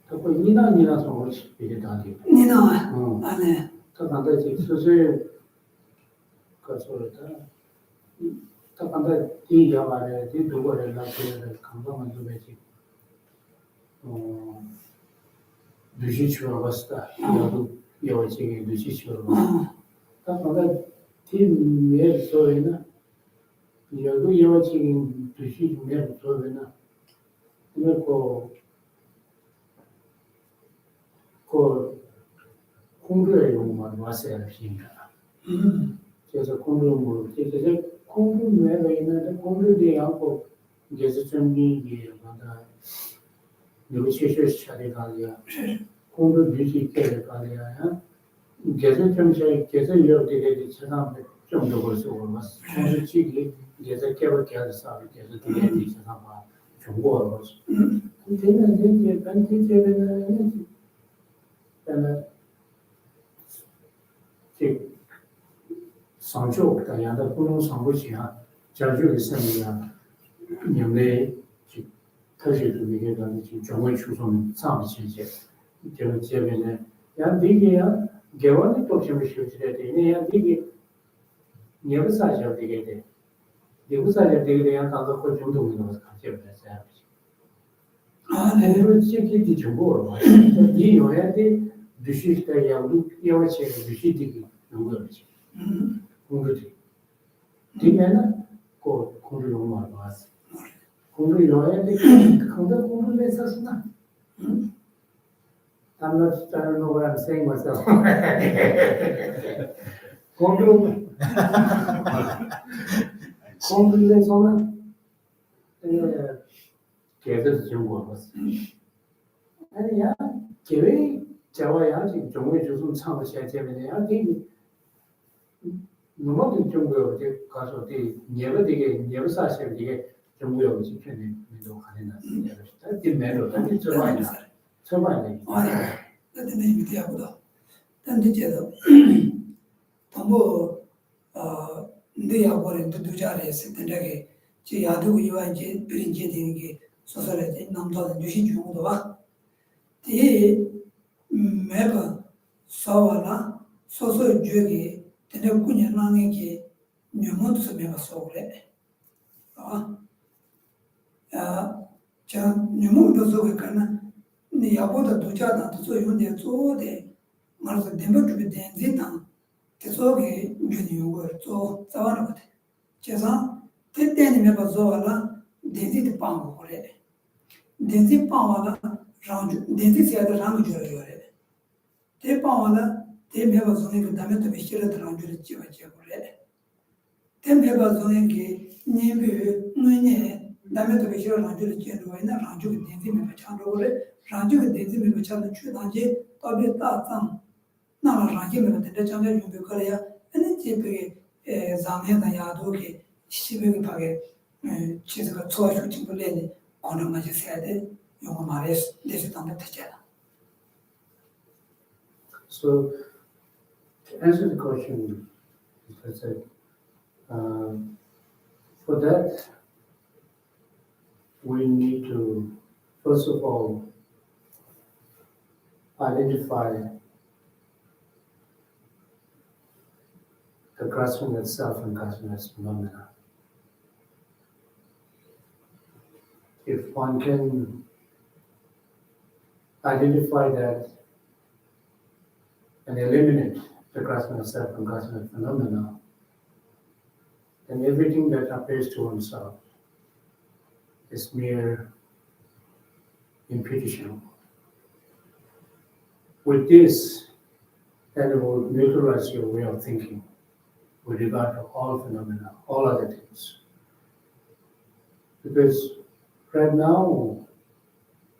자꾸 이나서 오시 이게 다 돼. 니나 어. 안에 다 간다 이제 서서히 가서 다 간다 이 야말에 이 누구를 나한테 감동한 좀 해지. 누시 치러 갔다. 나도 여지게 누시 치러 갔다. 다 간다 팀에 소리나 여도 여지게 누시 내 소리나 그리고 그 공부에 용만 왔어야 합니다. 그래서 공부를 그래서 공부 외에 있는데 공부에 않고 계속 준비에 간다. 누구 최초 차례 가야 공부 밀수 있게 가야 계속 점차 계속 이렇게 되게 제가 좀더 벌써 올랐어. 솔직히 계속 개발게 해서 계속 되게 되게 봐. 정보를 벌써. 근데는 이제 반대쪽에는 그다음에 상조 다양한不同상부 시야 자주 있으면 인내特许的那个专门出从上的情节，就这边呢，像这个呀，给我的都是修起来的，那样这个也不啥叫这个的，也不啥叫这个的，像当时会主动的那个这边这样。안에我们这个的全部了嘛，你永远的必须得要钱，必须得有个钱，工作的，这边呢，工作用嘛，嘛是。공부 여행에 공부를 했었으나 I'm not I don't know what I'm saying myself. 공부를 해서는 계속 정보였어. 아니야 계획 잡아야 지금 정보에 조금 참고 시작 때문에야 되게 너무 정보에 가서 되게 예가 되게 예가 사실 되게 정부하고 집행이 또 가능한 다 뒷매로 다 처방이 안에 그때 내 밑에 하고도 단지제도 동부 내야 버린 두자리에 있을 제 야도 이완제 비린제 되는 게 소설에 남자는 유시 중도 봐. 이 매번 서와나 소설 주기 되게 군연하는 게 녀모도 매번 서울에 자, 녀모도 서울 가나 네 야보다 도자다 또 요데 조데 말서 데모트비 된지다 계속에 유니온 거또 자와는 것 제가 때때니 매번 서와나 된지도 빵고 그래 된지 빵와나 랑주 된지 세다 랑주 줘요 대 빵와나 대 매번 손에 그 다음에 또 미치를 랑주를 찍어 그래 대 매번 손에 게 니비 뭐냐 다음에 또 미치를 랑주를 찍는 거 있나 랑주가 된지 매번 찬로 그래 랑주가 된지 매번 찬는 추단지 또비 따상 나라 랑지 매번 된다 장자 준비 그래야 아니 집에 장해나 야도게 시비가 파게 치즈가 좋아지고 싶을래 그런 것이 해야 돼 영어 말에 내서 담다 되잖아. So to answer the question, I said, for that, we need to, first of all, identify the grasping itself and grasping its phenomena. If one can identify that and eliminate the grasping of self and grasping of phenomena, then everything that appears to oneself is mere imputation. With this, then it will neutralize your way of thinking with regard to all phenomena, all other things. Because right now,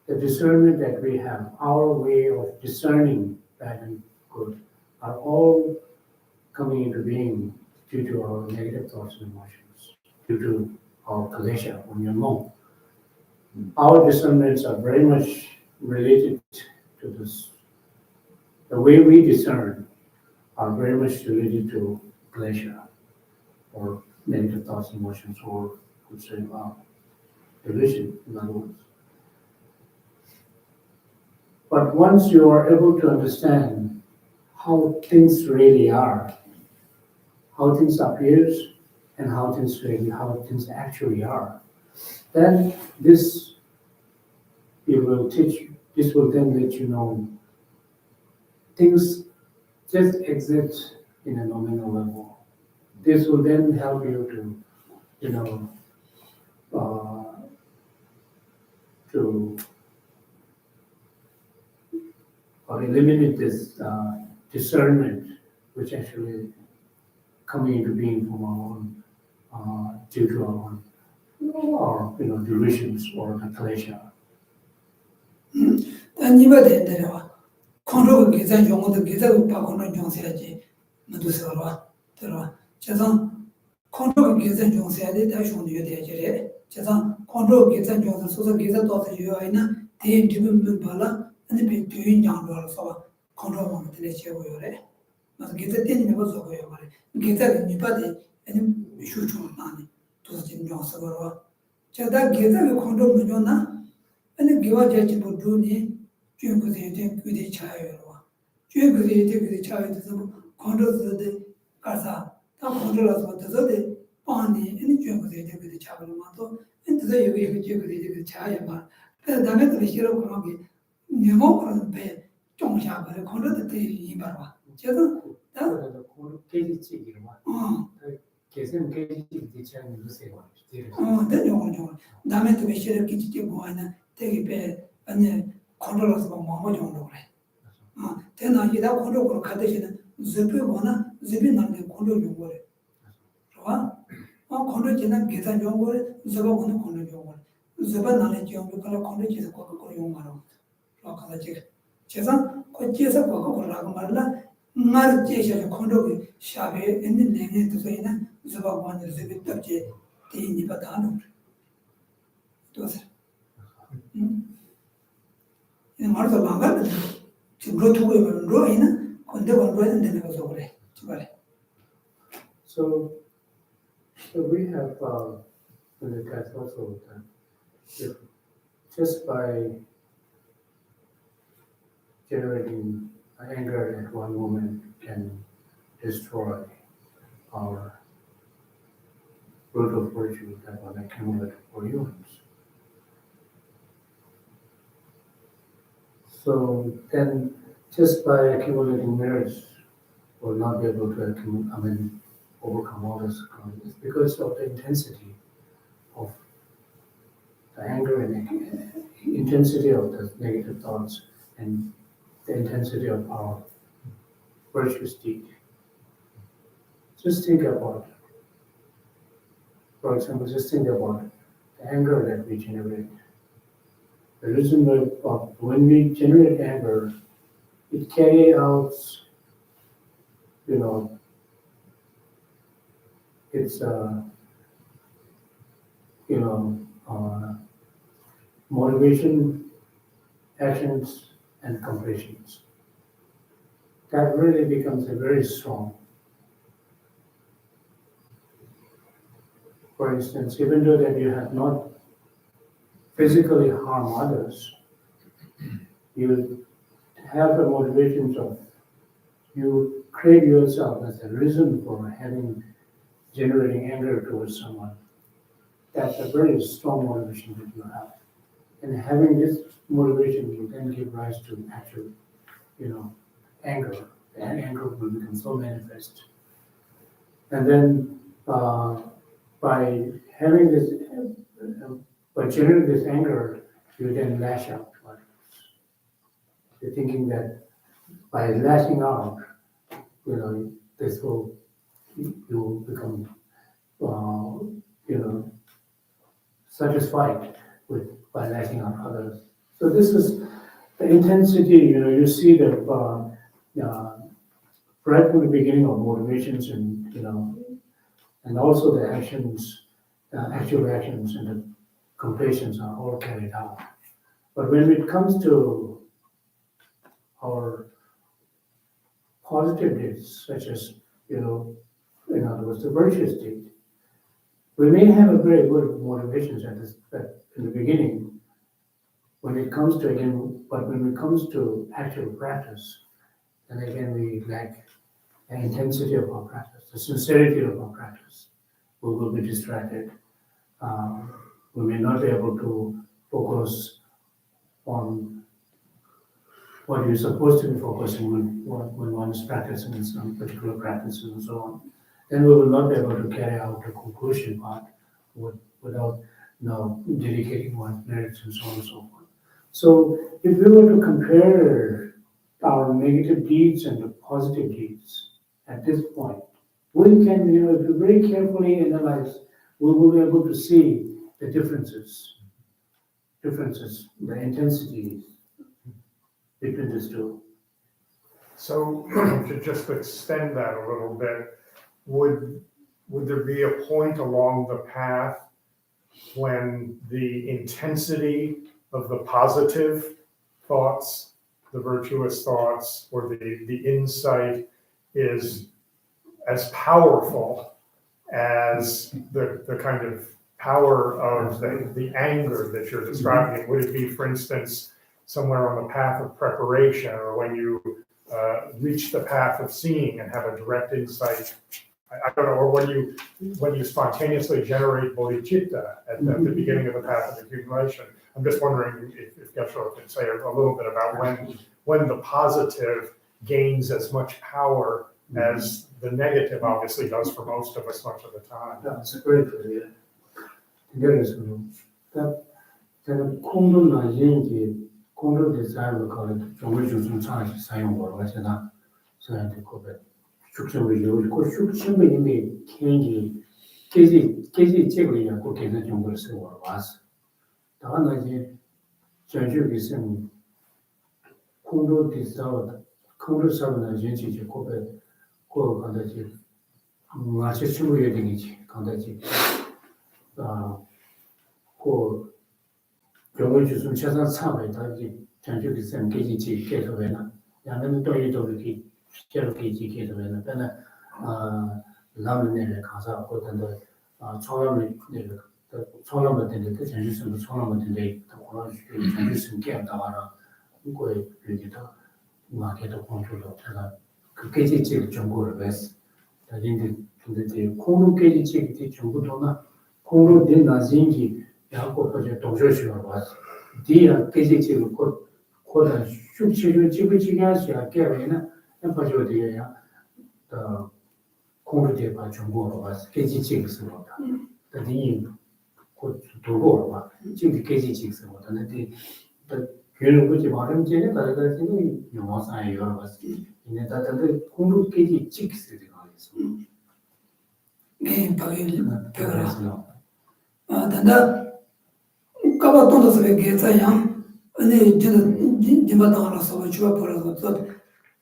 the discernment that we have, our way of discerning bad and good, are all coming into being due to our negative thoughts and emotions, due to our kalesha, unyanon. Our discernments are very much related to this. The way we discern are very much related to pleasure or negative thoughts, emotions, or could say delusion, in other words. But once you are able to understand how things really are, how things appears, and how things actually are, then this will then let you know things just exist in a nominal level. This will then help you to eliminate this discernment, which actually coming into being from our own, due to our delusions or the kalesha. 단이바데 데려와 컨트롤 계산 용어도 계산 바꾸는 용세야지 모두서로 들어와 제가 컨트롤 계산 용세야지 다시 오는 요대야지 제가 컨트롤 계산 용서 소소 계산 도서 요아이나 대인지면 발라 근데 비유인 양로서 컨트롤 원들이 제고요래 맞아 계산 때문에 버서고요 말이 계산 니바데 아니 슈슈 나니 도서 용서로 제가 계산 컨트롤 문요나 아니 기와 제치 보두니 주인분들이 그들이 차여요. 주인분들이 그들이 차여서 컨트롤들이 가서 다 컨트롤해서 저들이 빠니 아니 주인분들이 그들이 차버는 것도 근데 여기 주인분들이 차여 말. 그래서 다음에 그 싫어 그런 게 네모그런 배 종샤버를 컨트롤들이 이봐라. 제가 계기치 이름아. 계산 계기치 대체하는 것에 네, 요거. 다음에 또 싫어 기지 뭐 하나 되게 배 아니 컨트롤해서 뭐 정도 그래. 대나기다 컨트롤을 가듯이는 즈비 뭐나 즈비 남는 컨트롤 용거래. 좋아? 컨트롤 지난 계산 용거래. 즈바 거는 컨트롤 용거래. 즈바 나는 용거 그런 컨트롤 지서 거꾸로 용거로. 그러니까 제가 거기에서 거꾸로라고 말라. 말 제시하는 컨트롤이 샤베 있는 내내 뜻이나 즈바 거는 즈비 답지 대인이 받아는. 또서 이 말도 망가는 지금 로투고 로이나 근데 원로는 되는 거죠 그래. 정말. So we have in the text also that if just by generating anger at one moment can destroy our root of virtue that will accumulate for humans. So then, just by accumulating merits, we'll not be able to overcome all this. It's because of the intensity of the anger and the intensity of the negative thoughts and the intensity of our virtuous deed. Just think about, for example, the anger that we generate. The reason when we generate anger, it carries out, its, motivation, actions, and completions. That really becomes a very strong. For instance, even though that you have not physically harm others, you have the motivations of, you create yourself as a reason for generating anger towards someone. That's a very strong motivation that you have. And having this motivation will then give rise to actual, anger. And anger will become so manifest. And then by having this, by generating this anger, you then lash out. You're thinking that by lashing out, this will, you will become, satisfied by lashing out others. So this is the intensity, you see that, right from the beginning of motivations and, and also the actions, actual actions and the completions are all carried out. But when it comes to our positive deeds, such as, in other words, the virtuous deed, we may have a very good motivations in the beginning when it comes to but when it comes to actual practice, then again we lack the intensity of our practice, the sincerity of our practice. We will be distracted. We may not be able to focus on what you're supposed to be focusing when one is practicing in some particular practices and so on. Then we will not be able to carry out the conclusion part without dedicating one's merits and so on and so forth. So if we were to compare our negative deeds and the positive deeds at this point, we can, if we very carefully analyze, we will be able to see the differences, the intensities between these two. So to just extend that a little bit, would there be a point along the path when the intensity of the positive thoughts, the virtuous thoughts, or the insight is as powerful as the kind of power of the anger that you're describing? Would it be, for instance, somewhere on the path of preparation, or when you reach the path of seeing and have a direct insight? I don't know, or when you spontaneously generate bodhicitta at the beginning of the path of accumulation. I'm just wondering if Geshe can say a little bit about when the positive gains as much power as the negative obviously does for most of us much of the time. That's a great idea. 제가 콩도 나중에 콩도 디자인을 거는 정말 좀 상하시 사용 거로 제가 저한테 고백 숙성을 요고 숙성을 이미 계지 제거이야 고 계속 정보를 쓰고 왔어. 다만 이제 전주기 생 콩도 디자인 콩도 사는 이제 고백 고 간다지 마치 친구의 되기지 간다지 고 병을 주순 최선 참에 다지 전주기 생 계지 계속해나 야는 또 이렇게 저렇게 계속해나 배나 라면에 가서 거든데 청염을 청염을 되는데 전주선도 청염을 되는데 그런 전주선 깨었다가라 이거에 여기도 마켓도 컨트롤도 제가 그 계지책 정보를 했어. 다른데 근데 콩로 계지책 정보도나 콩로 된 나중에 야고 버저 동조시로 봤어. 뒤에 계지책을 코다 숙취를 집어지게 하셔야 깨어나 버저 뒤에야 콩로 대파 정보로 봤어. 계지책을 쓰고 다. 다니 곧 도로 봐. 지금 계지책 쓰고 다는데 그런 거지 말은 전에 다르다지는 영어사에 여러 가지 근데 다들 콩로 계지책 쓰고 있어. 네, 바로 단다 까봐 돈도 계산이야. 아니 저는 디마다 알아서 주가 벌어서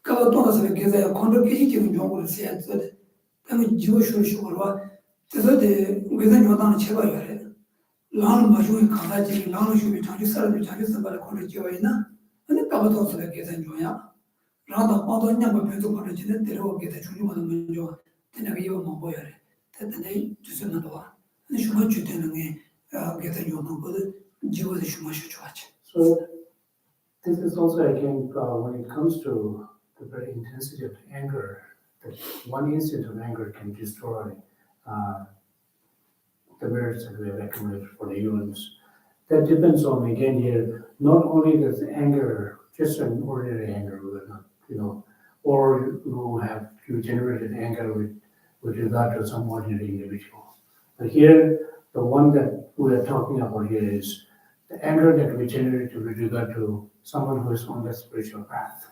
까봐 돈도 계산이야. 콘도 계지적인 정보를 써야 돼. 그러면 지워쇼쇼로 와. 그래서 계산 요단을 제발 해야 라는 마중에 가다지 라는 쇼비 자기 사람들 자기 사람을 콘도 지워이나. 아니 까봐 돈도 계산 줘야. 라다 빠도냐 뭐 배도 벌어지는 대로 계산 중요한 문제. 내가 이거 뭐 보여야 돼. 대단히 주선도 와. 아니 슈마 주되는 게 계산 요단 거를 지워서 슈마 쇼 좋아지. So this is also again when it comes to the very intensity of anger, that one instant of anger can destroy the merits that we have accumulated for the humans. That depends on again here not only the anger, just an ordinary anger, or you generated anger with regard to some ordinary individual. But here, the one that we are talking about here is the anger that we generate with regard to someone who is on the spiritual path,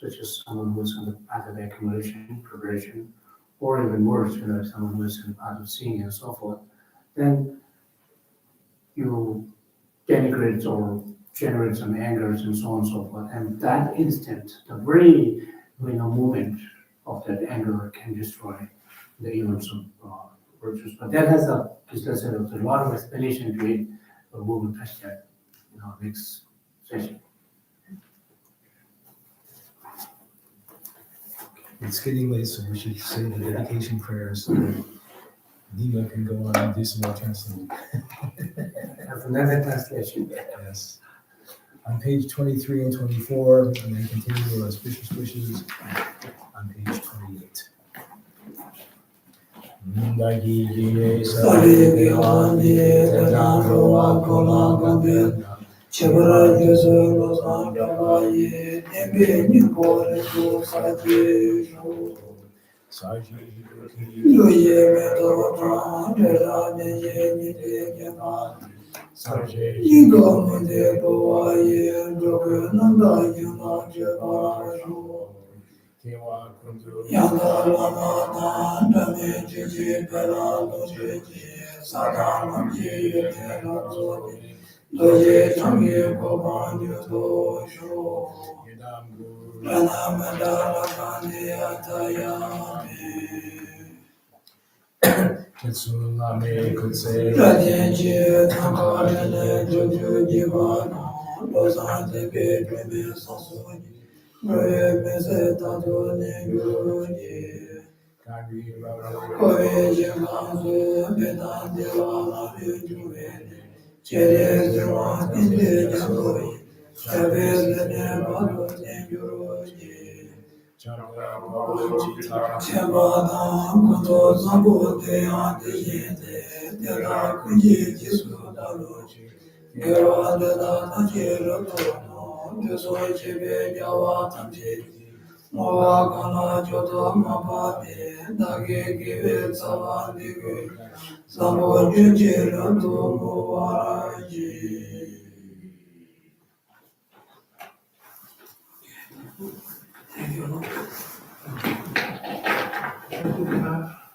such as someone who is on the path of accumulation, preparation, or even worse, someone who is in the path of seeing and so forth. Then you denigrate or generate some angers and so on and so forth. And that instant, the very, moment of that anger can destroy the events of virtues. But that has a lot of explanation to it, but we will touch that in our next session. It's getting late, so we should say the dedication prayers so that Nima can go on and do some more translating. Have another translation. Yes. On page 23 and 24, and then continue with auspicious wishes on page 28. Ndagi jiye Sari Gihandi Tajanruwa Kola Gambe Chibara Jesu Losan Javayi Nembe Nipore Tu Sati Shu Saji Yuye Meto Pran Tera Neje Nide Nyeman Saji Nigo Mende Bowaye Jobe Nanda Yuna Jebara Shu Kewa Kundu Yanda Lama Na Dame Jiji Pera Lojiji Sadam Ji Yete Razoni Doje Changi Goban Yudo Shu Yedambu Ranamada Lakandi Atayami Kitsulame Kutse Radyenji Tankarene Joju Jivano Lozante Pedreme Sasuni Roye Mese Tato Neguruni Kari Baba Koye Jimanzu Bedante Lama Pejuvene Chere Zirwan Pinde Jangoi Shabe Zene Bado Neguruni Chebada Kuto Zambu Te Ante Yente Tera Kunji Jisu Daluchi Gera Deda Tajiro Tono Juso Chebe Jawa Tamji Moa Kana Joto Mapate Dage Give Savan Digu Zambu Jujiro Tumu Waraji Thank you. Thank you, Dina.